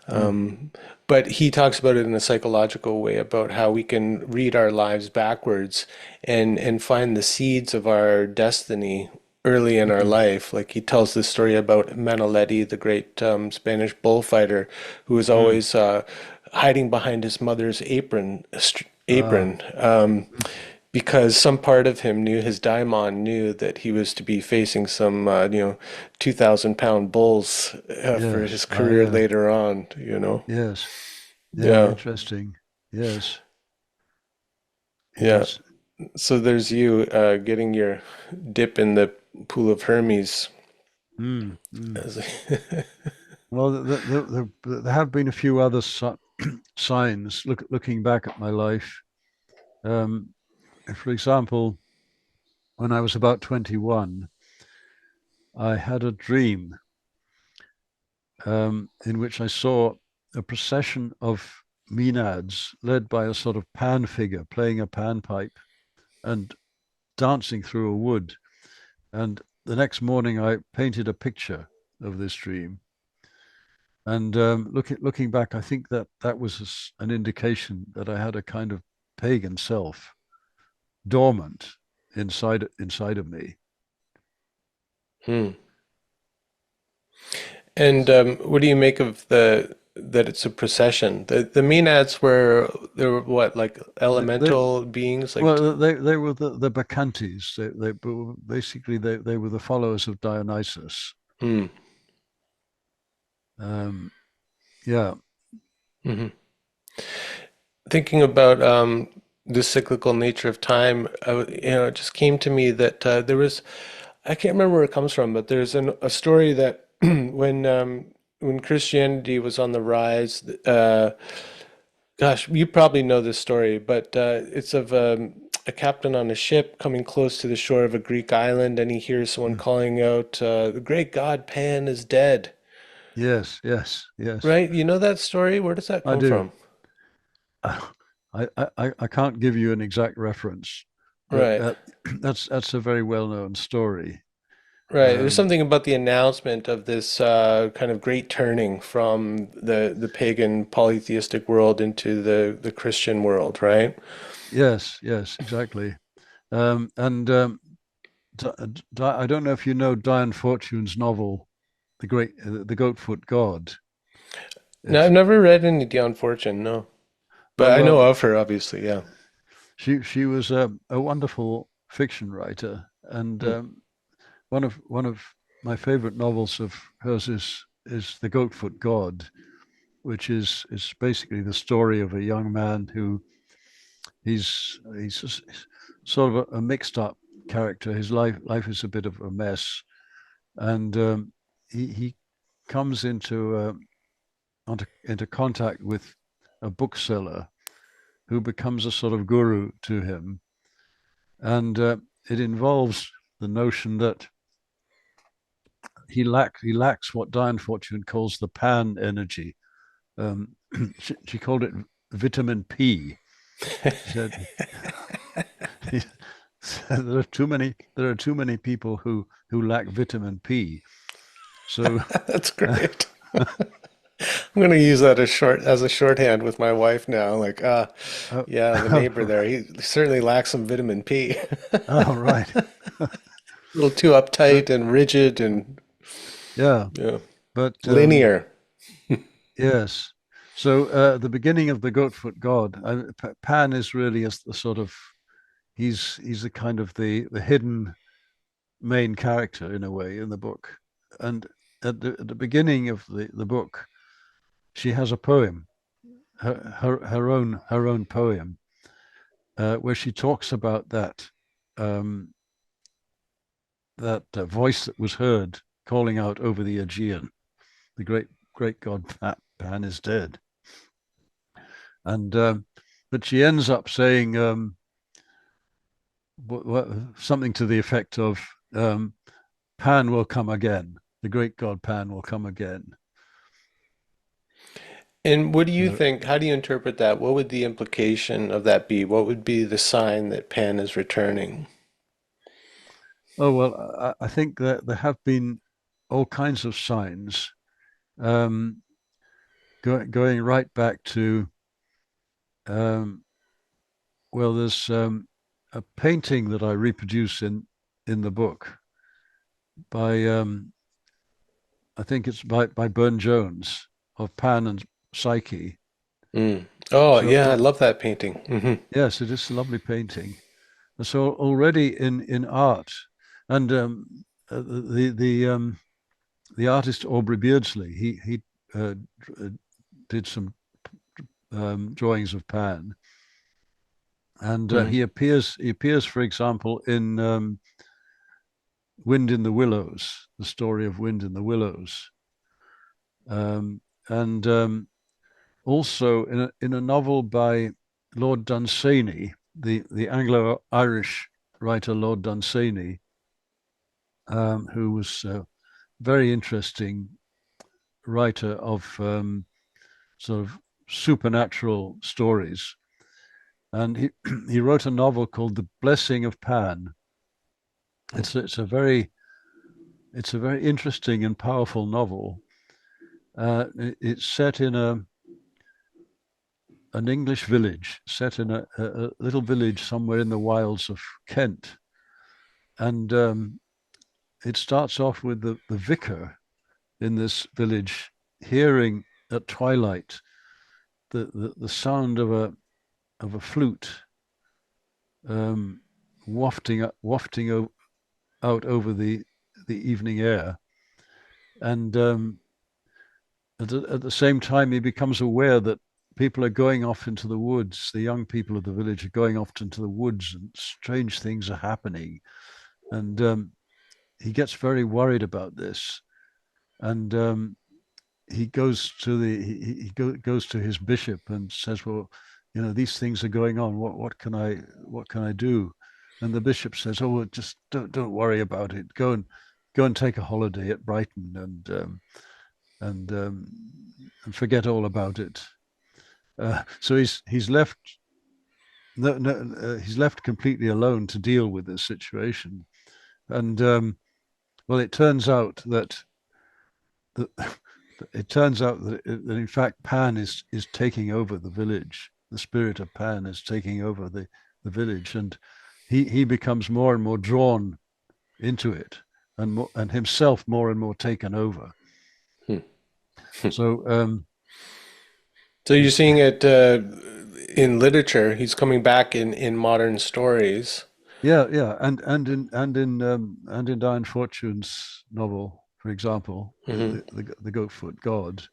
Speaker 1: mm,
Speaker 2: But he talks about it in a psychological way about how we can read our lives backwards and find the seeds of our destiny early in our
Speaker 1: mm,
Speaker 2: life. Like he tells this story about Manolete, the great Spanish bullfighter, who was
Speaker 1: mm,
Speaker 2: always hiding behind his mother's
Speaker 1: ah,
Speaker 2: apron, because some part of him knew, his daimon knew that he was to be facing some 2,000 pound bulls for
Speaker 1: yes,
Speaker 2: his career
Speaker 1: yeah,
Speaker 2: later on.
Speaker 1: yes, yeah,
Speaker 2: Yeah,
Speaker 1: interesting, yes,
Speaker 2: yeah.
Speaker 1: yes.
Speaker 2: So there's you getting your dip in the pool of Hermes.
Speaker 1: Mm, mm.
Speaker 2: As
Speaker 1: Well, there have been a few other signs. Looking back at my life, um, for example, when I was about 21, I had a dream in which I saw a procession of maenads led by a sort of pan figure playing a panpipe and dancing through a wood. And the next morning, I painted a picture of this dream. And looking back, I think that that was an indication that I had a kind of pagan self dormant inside of me.
Speaker 2: hmm. And what do you make of the that it's a procession? The Maenads were, they were what, like
Speaker 1: They
Speaker 2: elemental beings, like
Speaker 1: well, they were the Bacchantes. They basically they were the followers of Dionysus.
Speaker 2: hmm.
Speaker 1: Um, yeah.
Speaker 2: Hmm. Thinking about the cyclical nature of time, it just came to me that there was, I can't remember where it comes from, but there's a story that when Christianity was on the rise, gosh, you probably know this story, but it's of a captain on a ship coming close to the shore of a Greek island, and he hears someone
Speaker 1: Mm.
Speaker 2: calling out, "The great god Pan is dead."
Speaker 1: Yes. Yes. Yes.
Speaker 2: Right? You know that story? Where does that
Speaker 1: I
Speaker 2: come
Speaker 1: do.
Speaker 2: from?
Speaker 1: I can't give you an exact reference, but
Speaker 2: Right.
Speaker 1: that's a very well-known story.
Speaker 2: Right. There's
Speaker 1: Um,
Speaker 2: something about the announcement of this kind of great turning from the pagan polytheistic world into the Christian world, right?
Speaker 1: yes, yes, exactly. And I don't know if you know Diane Fortune's novel, the Goatfoot God.
Speaker 2: No, I've
Speaker 1: It's
Speaker 2: never read any Dion Fortune, no. But
Speaker 1: well,
Speaker 2: I know of her, obviously, yeah.
Speaker 1: she was a wonderful fiction writer, and
Speaker 2: Hmm.
Speaker 1: one of my favorite novels of hers is The Goatfoot God, which is basically the story of a young man who he's sort of a mixed up character. His life is a bit of a mess, and he comes into contact with a bookseller who becomes a sort of guru to him, and it involves the notion that he lacks what Diane Fortune calls the pan energy. She called it vitamin P. She said there are too many people who lack vitamin P. So
Speaker 2: That's great. I'm gonna use that as a shorthand with my wife now. Like,
Speaker 1: oh,
Speaker 2: yeah, the neighbor there, he certainly lacks some vitamin P.
Speaker 1: oh, right.
Speaker 2: A little too
Speaker 1: But
Speaker 2: uptight and rigid and
Speaker 1: yeah,
Speaker 2: yeah,
Speaker 1: but
Speaker 2: linear.
Speaker 1: yes. So the beginning of the Goatfoot God, Pan is really as the sort of he's the kind of the hidden main character in a way in the book, and at the beginning of the book, she has a poem, her own poem, where she talks about that voice that was heard calling out over the Aegean, the great god Pan is dead, and but she ends up saying something to the effect of Pan will come again, the great god Pan will come again.
Speaker 2: And what do you
Speaker 1: Uh,
Speaker 2: think? How do you interpret that? What would the implication of that be? What would be the sign that Pan is returning?
Speaker 1: oh well, I think that there have been all kinds of signs, um, going right back to um, well, there's a painting that I reproduce in the book by I think it's by Burne Jones of Pan and Psyche.
Speaker 2: Mm. Oh,
Speaker 1: So
Speaker 2: yeah, I love that painting.
Speaker 1: yes, it is a lovely painting. And so already in art, and the artist Aubrey Beardsley, he did some drawings of Pan, and
Speaker 2: Hmm.
Speaker 1: he appears, for example, in Wind in the Willows, the story of Wind in the Willows, and also in a novel by Lord Dunsany, the Anglo-Irish writer Lord Dunsany, who was a very interesting writer of sort of supernatural stories, and he he wrote a novel called The Blessing of Pan. It's a very interesting and powerful novel. It's set in an English village, set in a little village somewhere in the wilds of Kent, and it starts off with the vicar in this village hearing at twilight the sound of a flute, um, wafting out over the evening air, and at the same time he becomes aware that people are going off into the woods. The young people of the village are going off into the woods, and strange things are happening. And he gets very worried about this, and he goes to goes to his bishop and says, "Well, these things are going on. What can I do?" And the bishop says, "Oh, well, just don't worry about it. Go and take a holiday at Brighton and and forget all about it." So he's left he's left completely alone to deal with this situation. And well, it turns out that the, that in fact Pan is taking over the village. The spirit of Pan is taking over the village, and he becomes more and more drawn into it, and himself more and more taken over.
Speaker 2: Hmm.
Speaker 1: So
Speaker 2: So you're seeing it in literature. He's coming back in modern stories.
Speaker 1: yeah, and in Diane Fortune's novel, for example,
Speaker 2: Hmm.
Speaker 1: the Goatfoot God.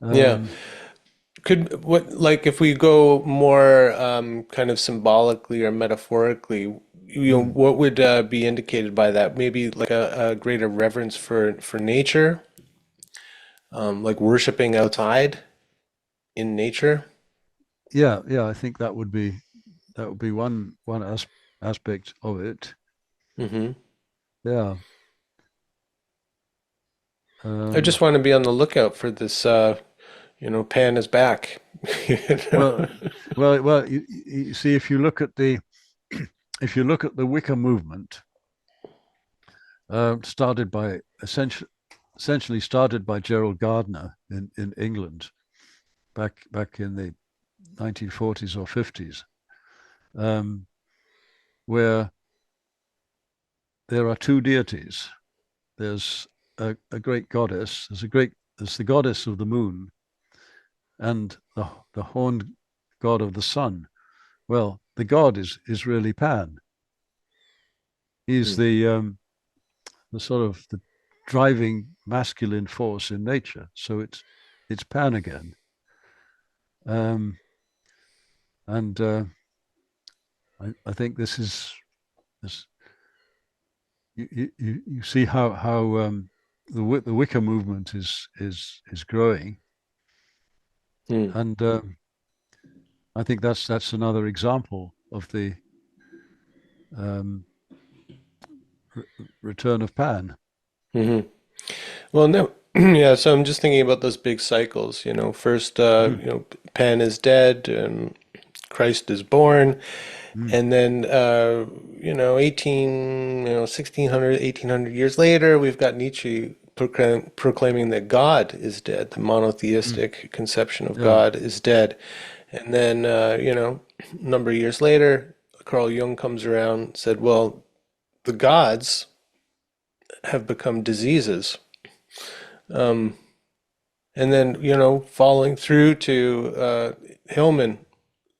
Speaker 2: Yeah.
Speaker 1: Um,
Speaker 2: Could what like if we go more kind of symbolically or metaphorically,
Speaker 1: mm,
Speaker 2: what would be indicated by that? Maybe like a greater reverence for nature, like worshiping outside in nature.
Speaker 1: yeah, I think that would be one aspect of it.
Speaker 2: Hmm.
Speaker 1: Yeah.
Speaker 2: I
Speaker 1: Um,
Speaker 2: just want to be on the lookout for this. Pan is back. You know?
Speaker 1: well, you see, if you look at the if you look at the Wicca movement, started by essentially started by Gerald Gardner in England back in the 1940s or 50s, um, where there are two deities. There's a great goddess. There's the goddess of the moon and the horned god of the sun. Well, the god is really Pan. He's
Speaker 2: Hmm.
Speaker 1: the sort of the driving masculine force in nature. So it's Pan again. Um, and I think this is this. You see how the Wicca movement is growing,
Speaker 2: Hmm.
Speaker 1: and I think that's another example of the um, return of Pan.
Speaker 2: Hmm. Well, no, yeah. So I'm just thinking about those big cycles. First,
Speaker 1: Mm,
Speaker 2: Pan is dead, and Christ is born,
Speaker 1: mm,
Speaker 2: and then 1600, 1800 years later, we've got Nietzsche proclaiming that God is dead. The
Speaker 1: mm,
Speaker 2: monotheistic conception of
Speaker 1: yeah,
Speaker 2: God is dead, and then a number of years later, Carl Jung comes around and said, well, the gods have become diseases. And then, following through to Hillman,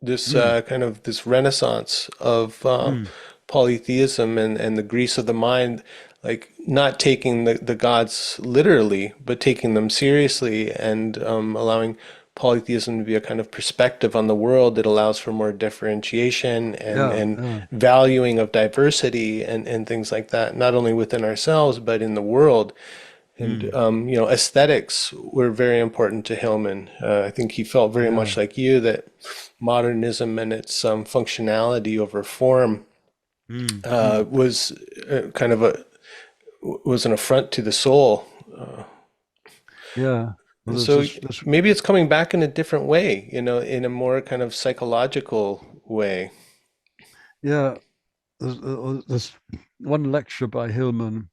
Speaker 2: this
Speaker 1: mm,
Speaker 2: kind of this renaissance of
Speaker 1: mm,
Speaker 2: polytheism and the Greece of the mind, like not taking the gods literally, but taking them seriously and allowing polytheism to be a kind of perspective on the world that allows for more differentiation and
Speaker 1: yeah,
Speaker 2: valuing of diversity and things like that, not only within ourselves, but in the world. And
Speaker 1: mm,
Speaker 2: aesthetics were very important to Hillman. I think he felt very
Speaker 1: yeah,
Speaker 2: much like you that modernism and its functionality over form
Speaker 1: mm, mm,
Speaker 2: was kind of a was an affront to the soul.
Speaker 1: yeah. Well,
Speaker 2: And
Speaker 1: there's
Speaker 2: so
Speaker 1: this
Speaker 2: maybe it's coming back in a different way, in a more kind of psychological way.
Speaker 1: yeah. There's one lecture by Hillman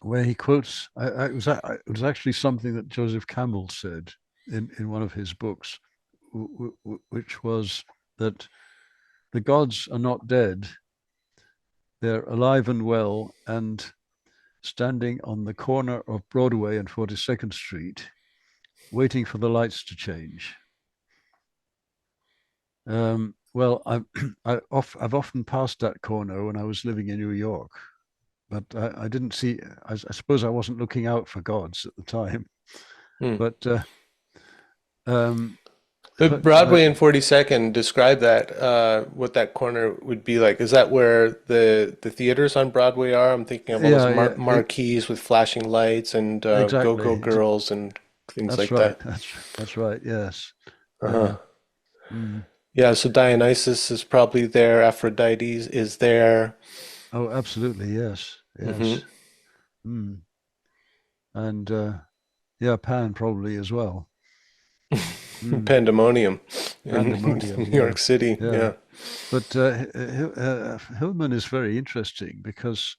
Speaker 1: where he quotes. It was actually something that Joseph Campbell said in one of his books, which was that the gods are not dead; they're alive and well, and standing on the corner of Broadway and 42nd Street, waiting for the lights to change. Well, I've often passed that corner when I was living in New York, but I didn't see. I suppose I wasn't looking out for gods at the time,
Speaker 2: Hmm.
Speaker 1: but um,
Speaker 2: But
Speaker 1: but
Speaker 2: Broadway and 42nd, describe that, what that corner would be like. Is that where the theaters on Broadway are? I'm thinking of all those
Speaker 1: yeah, yeah,
Speaker 2: marquees with flashing lights and
Speaker 1: exactly.
Speaker 2: go-go girls and things
Speaker 1: That's
Speaker 2: like
Speaker 1: right.
Speaker 2: that.
Speaker 1: That's right. Yes.
Speaker 2: Uh-huh.
Speaker 1: Yeah. Mm.
Speaker 2: Yeah, so Dionysus is probably there, Aphrodite is there.
Speaker 1: Oh, absolutely. Yes.
Speaker 2: Hmm.
Speaker 1: Yes. Mm. And yeah, Pan probably as well. Mm.
Speaker 2: Pandemonium. in
Speaker 1: pandemonium.
Speaker 2: New
Speaker 1: Yeah,
Speaker 2: York City.
Speaker 1: yeah.
Speaker 2: Yeah.
Speaker 1: But Hillman is very interesting because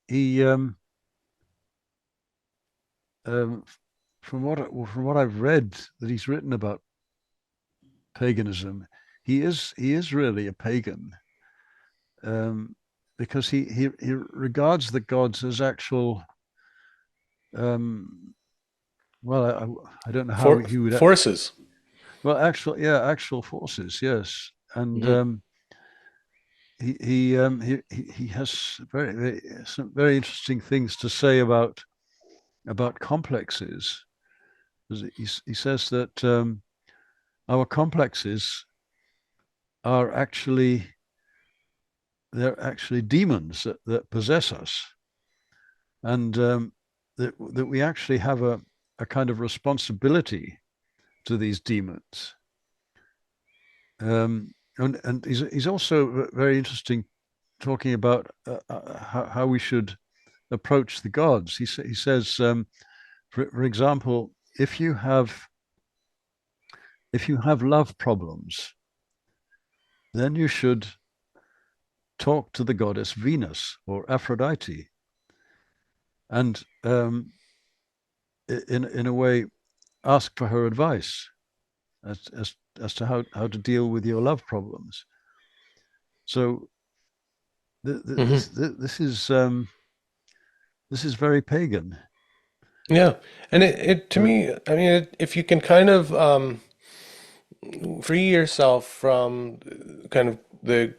Speaker 1: he, um, from what I've read that he's written about paganism, he is really a pagan, um, because he regards the gods as actual. Um, well, I don't know how
Speaker 2: For
Speaker 1: he would.
Speaker 2: forces.
Speaker 1: Well, actual forces, yes, and
Speaker 2: Hmm.
Speaker 1: he has some very interesting things to say about complexes. He says that our complexes are actually they're actually demons that possess us, and that we actually have a kind of responsibility to these demons. And he's also very interesting talking about how we should approach the gods. He says, for example, if you have love problems, then you should talk to the goddess Venus or Aphrodite, and in a way ask for her advice as to how to deal with your love problems. So
Speaker 2: Hmm.
Speaker 1: this is very pagan.
Speaker 2: Yeah. And it to
Speaker 1: Uh,
Speaker 2: me, I mean, if you can kind of free yourself from kind of the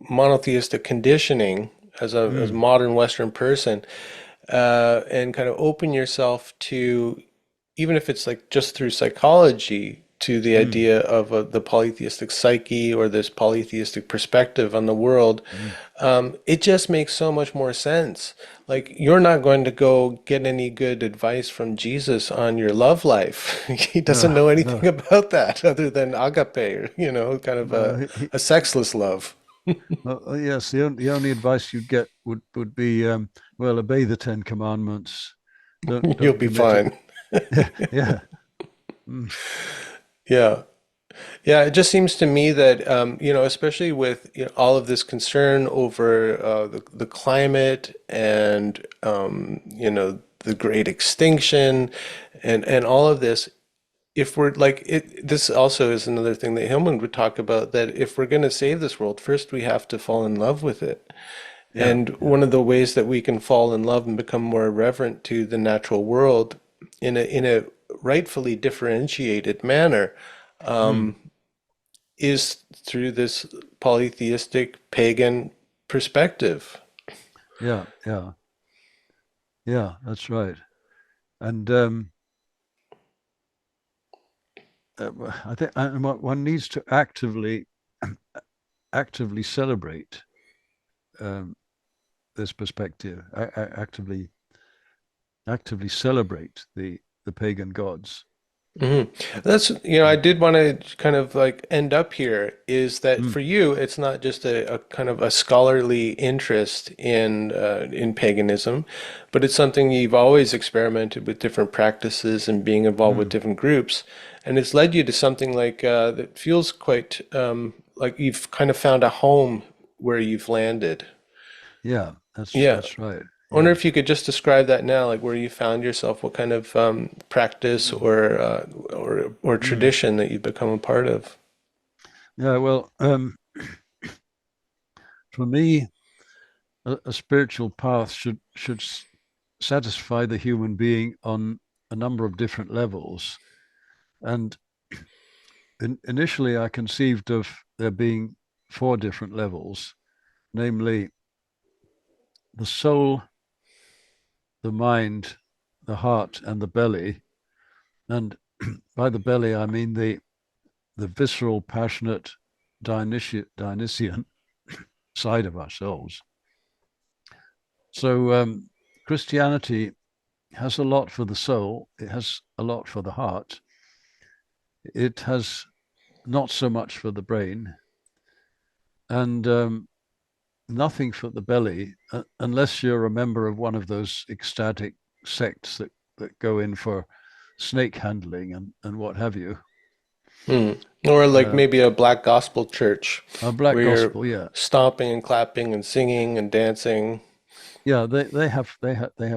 Speaker 2: monotheistic conditioning as a
Speaker 1: mm,
Speaker 2: modern Western person, and kind of open yourself to, even if it's like just through psychology, to the
Speaker 1: mm,
Speaker 2: idea of the polytheistic psyche or this polytheistic perspective on the world,
Speaker 1: mm.
Speaker 2: it just makes so much more sense. Like, you're not going to go get any good advice from Jesus on your love life. He doesn't
Speaker 1: No,
Speaker 2: know
Speaker 1: no,
Speaker 2: anything about that other than agape, or, kind of
Speaker 1: no.
Speaker 2: a sexless love.
Speaker 1: Yes, the only advice you'd get would be, well, obey the Ten Commandments.
Speaker 2: You'll
Speaker 1: Don't
Speaker 2: be
Speaker 1: commit it.
Speaker 2: fine.
Speaker 1: Yeah, yeah. Mm,
Speaker 2: Yeah. Yeah, it just seems to me that, especially with all of this concern over the climate and, the great extinction and all of this, if we're like it, this also is another thing that Hillman would talk about, that if we're going to save this world, first we have to fall in love with it.
Speaker 1: yeah,
Speaker 2: And
Speaker 1: yeah.
Speaker 2: one of the ways that we can fall in love and become more reverent to the natural world in a rightfully differentiated manner
Speaker 1: Mm,
Speaker 2: is through this polytheistic pagan perspective.
Speaker 1: yeah, yeah, yeah. That's right. And I think one needs to actively celebrate um, this perspective, actively celebrate the pagan gods.
Speaker 2: Hmm. That's, I
Speaker 1: Mm,
Speaker 2: did want to kind of like end up here is that
Speaker 1: mm,
Speaker 2: for you, it's not just a kind of a scholarly interest in paganism, but it's something you've always experimented with different practices and being involved with
Speaker 1: mm.
Speaker 2: different groups, and it's led you to something like that feels quite like you've kind of found a home where you've landed.
Speaker 1: Yeah,
Speaker 2: Yeah.
Speaker 1: that's right.
Speaker 2: I wonder
Speaker 1: Yeah.
Speaker 2: if you could just describe that now, like where you found yourself, what kind of practice
Speaker 1: Mm,
Speaker 2: or
Speaker 1: mm.
Speaker 2: tradition that you've become a part of.
Speaker 1: Yeah. Well, for me, a spiritual path should satisfy the human being on a number of different levels. And initially, I conceived of there being four different levels, namely the soul, the mind, the heart, and the belly. And by the belly, I mean the visceral, passionate, Dionysian side of ourselves. So Christianity has a lot for the soul. It has a lot for the heart. It has not so much for the brain, and nothing for the belly, unless you're a member of one of those ecstatic sects that go in for snake handling and what have you.
Speaker 2: Hmm. Or like
Speaker 1: Uh,
Speaker 2: maybe a black gospel church
Speaker 1: a black
Speaker 2: where you're
Speaker 1: gospel, yeah,
Speaker 2: stomping and clapping and singing and dancing.
Speaker 1: yeah. They have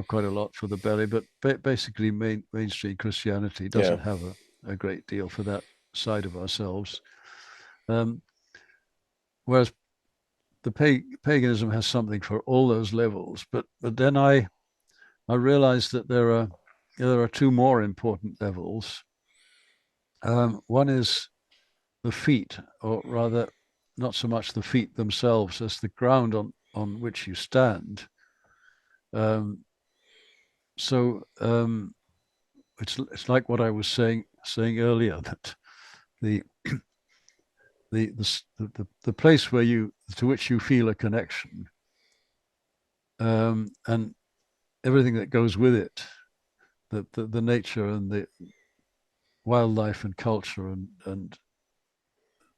Speaker 1: quite a lot for the belly, but basically mainstream Christianity
Speaker 2: Yeah.
Speaker 1: doesn't have a great deal for that side of ourselves. Um, whereas the paganism has something for all those levels. But then I realized that there are two more important levels. One is the feet, or rather, not so much the feet themselves as the ground on which you stand. Um, so it's like what I was saying earlier, that the the place where you to which you feel a connection, and everything that goes with it, the nature and the wildlife and culture and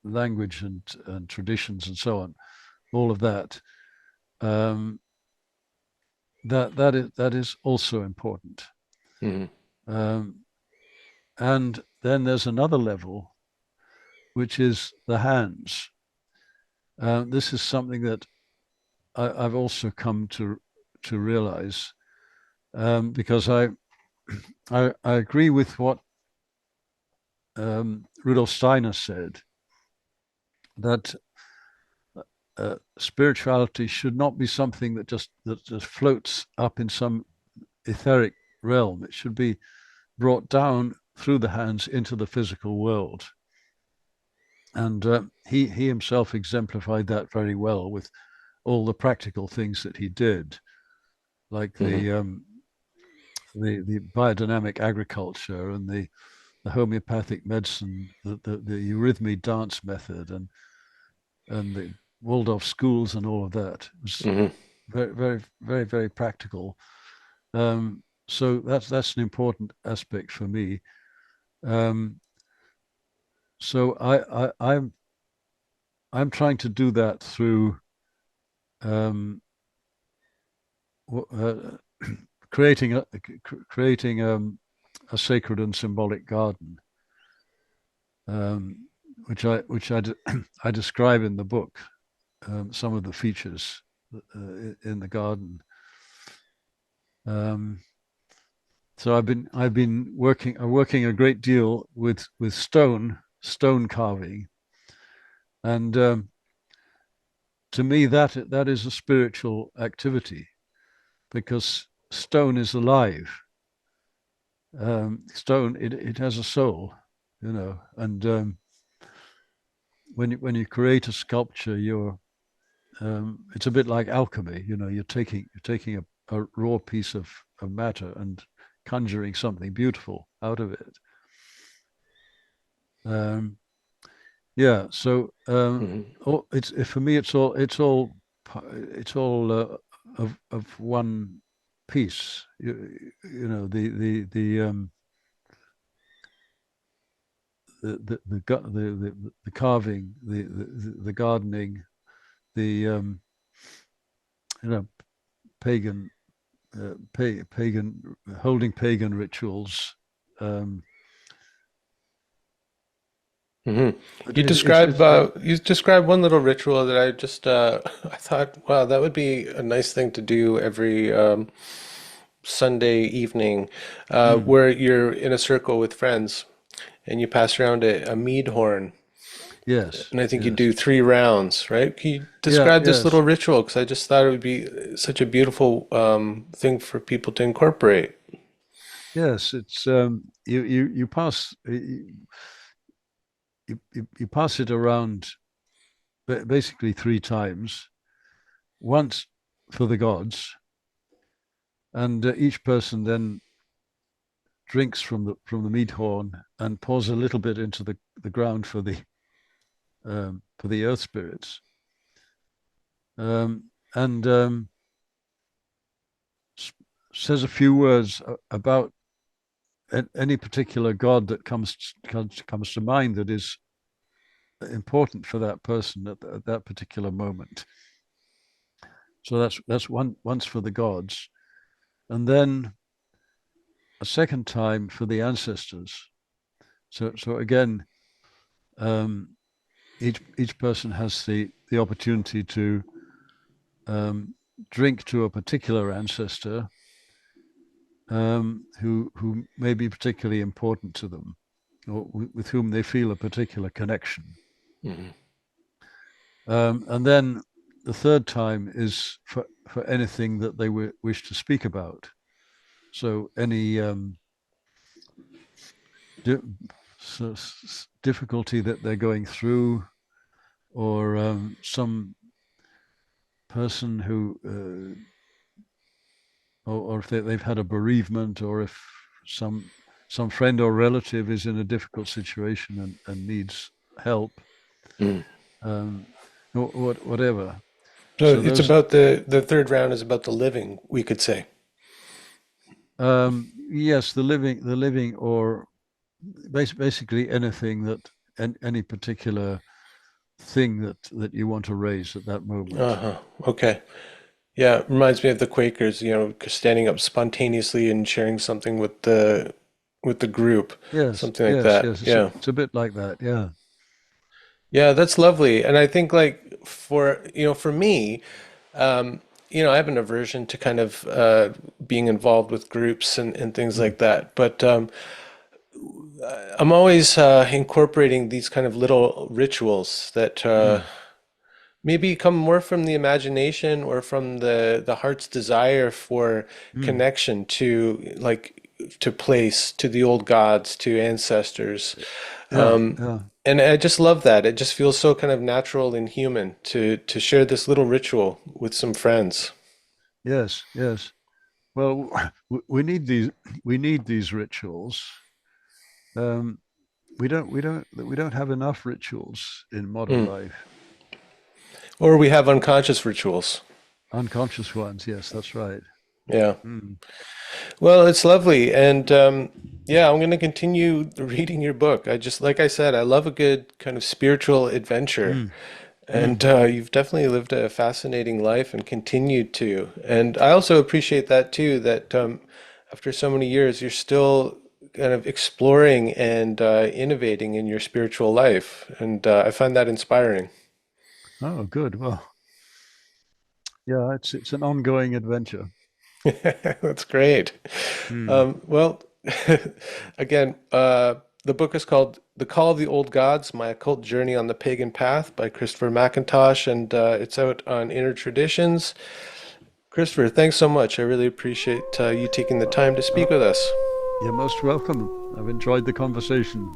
Speaker 1: language and traditions and so on, all of that, um, that is also important.
Speaker 2: Hmm.
Speaker 1: Um, and then there's another level, which is the hands. This is something that I've also come to realize, because I agree with what Rudolf Steiner said, that spirituality should not be something that just floats up in some etheric realm. It should be brought down through the hands into the physical world. And he himself exemplified that very well with all the practical things that he did, like
Speaker 2: Hmm.
Speaker 1: the biodynamic agriculture and the homeopathic medicine, the eurythmy dance method, and the Waldorf schools and all of that. It was
Speaker 2: Hmm.
Speaker 1: very, very, very, very practical. So that's an important aspect for me. Um, so I'm trying to do that through um, uh, creating a sacred and symbolic garden, um, which I I describe in the book, some of the features in the garden. Um, so I've been working a great deal with stone carving, and to me that is a spiritual activity, because stone is alive. Stone, it has a soul, and when you create a sculpture, it's a bit like alchemy. You're taking a raw piece of matter and conjuring something beautiful out of it. Um, yeah. So
Speaker 2: Hmm.
Speaker 1: it's for me, it's all of one piece. The carving, the gardening, the you know pagan pagan holding pagan rituals. Um,
Speaker 2: Hmm.
Speaker 1: but
Speaker 2: You describe one little ritual that I just I thought, wow, that would be a nice thing to do every Sunday evening,
Speaker 1: mm,
Speaker 2: where you're in a circle with friends and you pass around a mead horn,
Speaker 1: yes,
Speaker 2: and I think you
Speaker 1: yes,
Speaker 2: do 3 rounds, right? Can you
Speaker 1: yeah,
Speaker 2: describe this
Speaker 1: yes,
Speaker 2: little ritual? Because I just thought it would be such a beautiful thing for people to incorporate.
Speaker 1: yes. It's you pass you pass it around basically three times. Once for the gods, and each person then drinks from the mead horn and pours a little bit into the ground for the earth spirits, and says a few words about any particular god that comes to mind, that is important for that person at that particular moment. So that's once for the gods, and then a second time for the ancestors. So again, um, each person has the opportunity to drink to a particular ancestor who may be particularly important to them, or with whom they feel a particular connection.
Speaker 2: Hmm.
Speaker 1: And then the third time is for anything that they wish to speak about. So any di- difficulty that they're going through, or some person who, or if they've had a bereavement, or if some friend or relative is in a difficult situation and needs help,
Speaker 2: Mm.
Speaker 1: um, whatever.
Speaker 2: So
Speaker 1: So
Speaker 2: it's
Speaker 1: those,
Speaker 2: about the third round is about the living, we could say.
Speaker 1: yes, the living, or basically anything that any particular thing that you want to raise at that moment.
Speaker 2: Uh-huh. Okay. Yeah, it reminds me of the Quakers, standing up spontaneously and sharing something with the group,
Speaker 1: Yes,
Speaker 2: something like
Speaker 1: yes,
Speaker 2: that.
Speaker 1: yes.
Speaker 2: Yeah.
Speaker 1: It's a bit like that. Yeah.
Speaker 2: Yeah, that's lovely. And I think like for me, I have an aversion to kind of being involved with groups and things
Speaker 1: Mm,
Speaker 2: like that. But I'm always incorporating these kind of little rituals that
Speaker 1: mm,
Speaker 2: maybe come more from the imagination or from the heart's desire for
Speaker 1: mm.
Speaker 2: connection to to place, to the old gods, to ancestors.
Speaker 1: Yeah, yeah.
Speaker 2: And I just love that. It just feels so kind of natural and human to share this little ritual with some friends.
Speaker 1: Yes, yes. Well, we need these. We need these rituals. Um, we don't have enough rituals in modern
Speaker 2: Mm.
Speaker 1: life.
Speaker 2: Or we have unconscious rituals.
Speaker 1: Unconscious ones. Yes, that's right.
Speaker 2: Yeah.
Speaker 1: Mm,
Speaker 2: Well, it's lovely. And yeah, I'm going to continue reading your book. I just, like I said, I love a good kind of spiritual adventure.
Speaker 1: mm,
Speaker 2: And
Speaker 1: mm.
Speaker 2: you've definitely lived a fascinating life and continued to. And I also appreciate that too, that after so many years, you're still kind of exploring and innovating in your spiritual life. And I find that inspiring.
Speaker 1: Oh, good. Well, yeah, it's an ongoing adventure.
Speaker 2: That's great.
Speaker 1: Mm.
Speaker 2: Well, again, the book is called The Call of the Old Gods, My Occult Journey on the Pagan Path by Christopher McIntosh, and it's out on Inner Traditions. Christopher, thanks so much. I really appreciate you taking the time to
Speaker 1: Uh,
Speaker 2: speak with us.
Speaker 1: you're most welcome. I've enjoyed the conversation.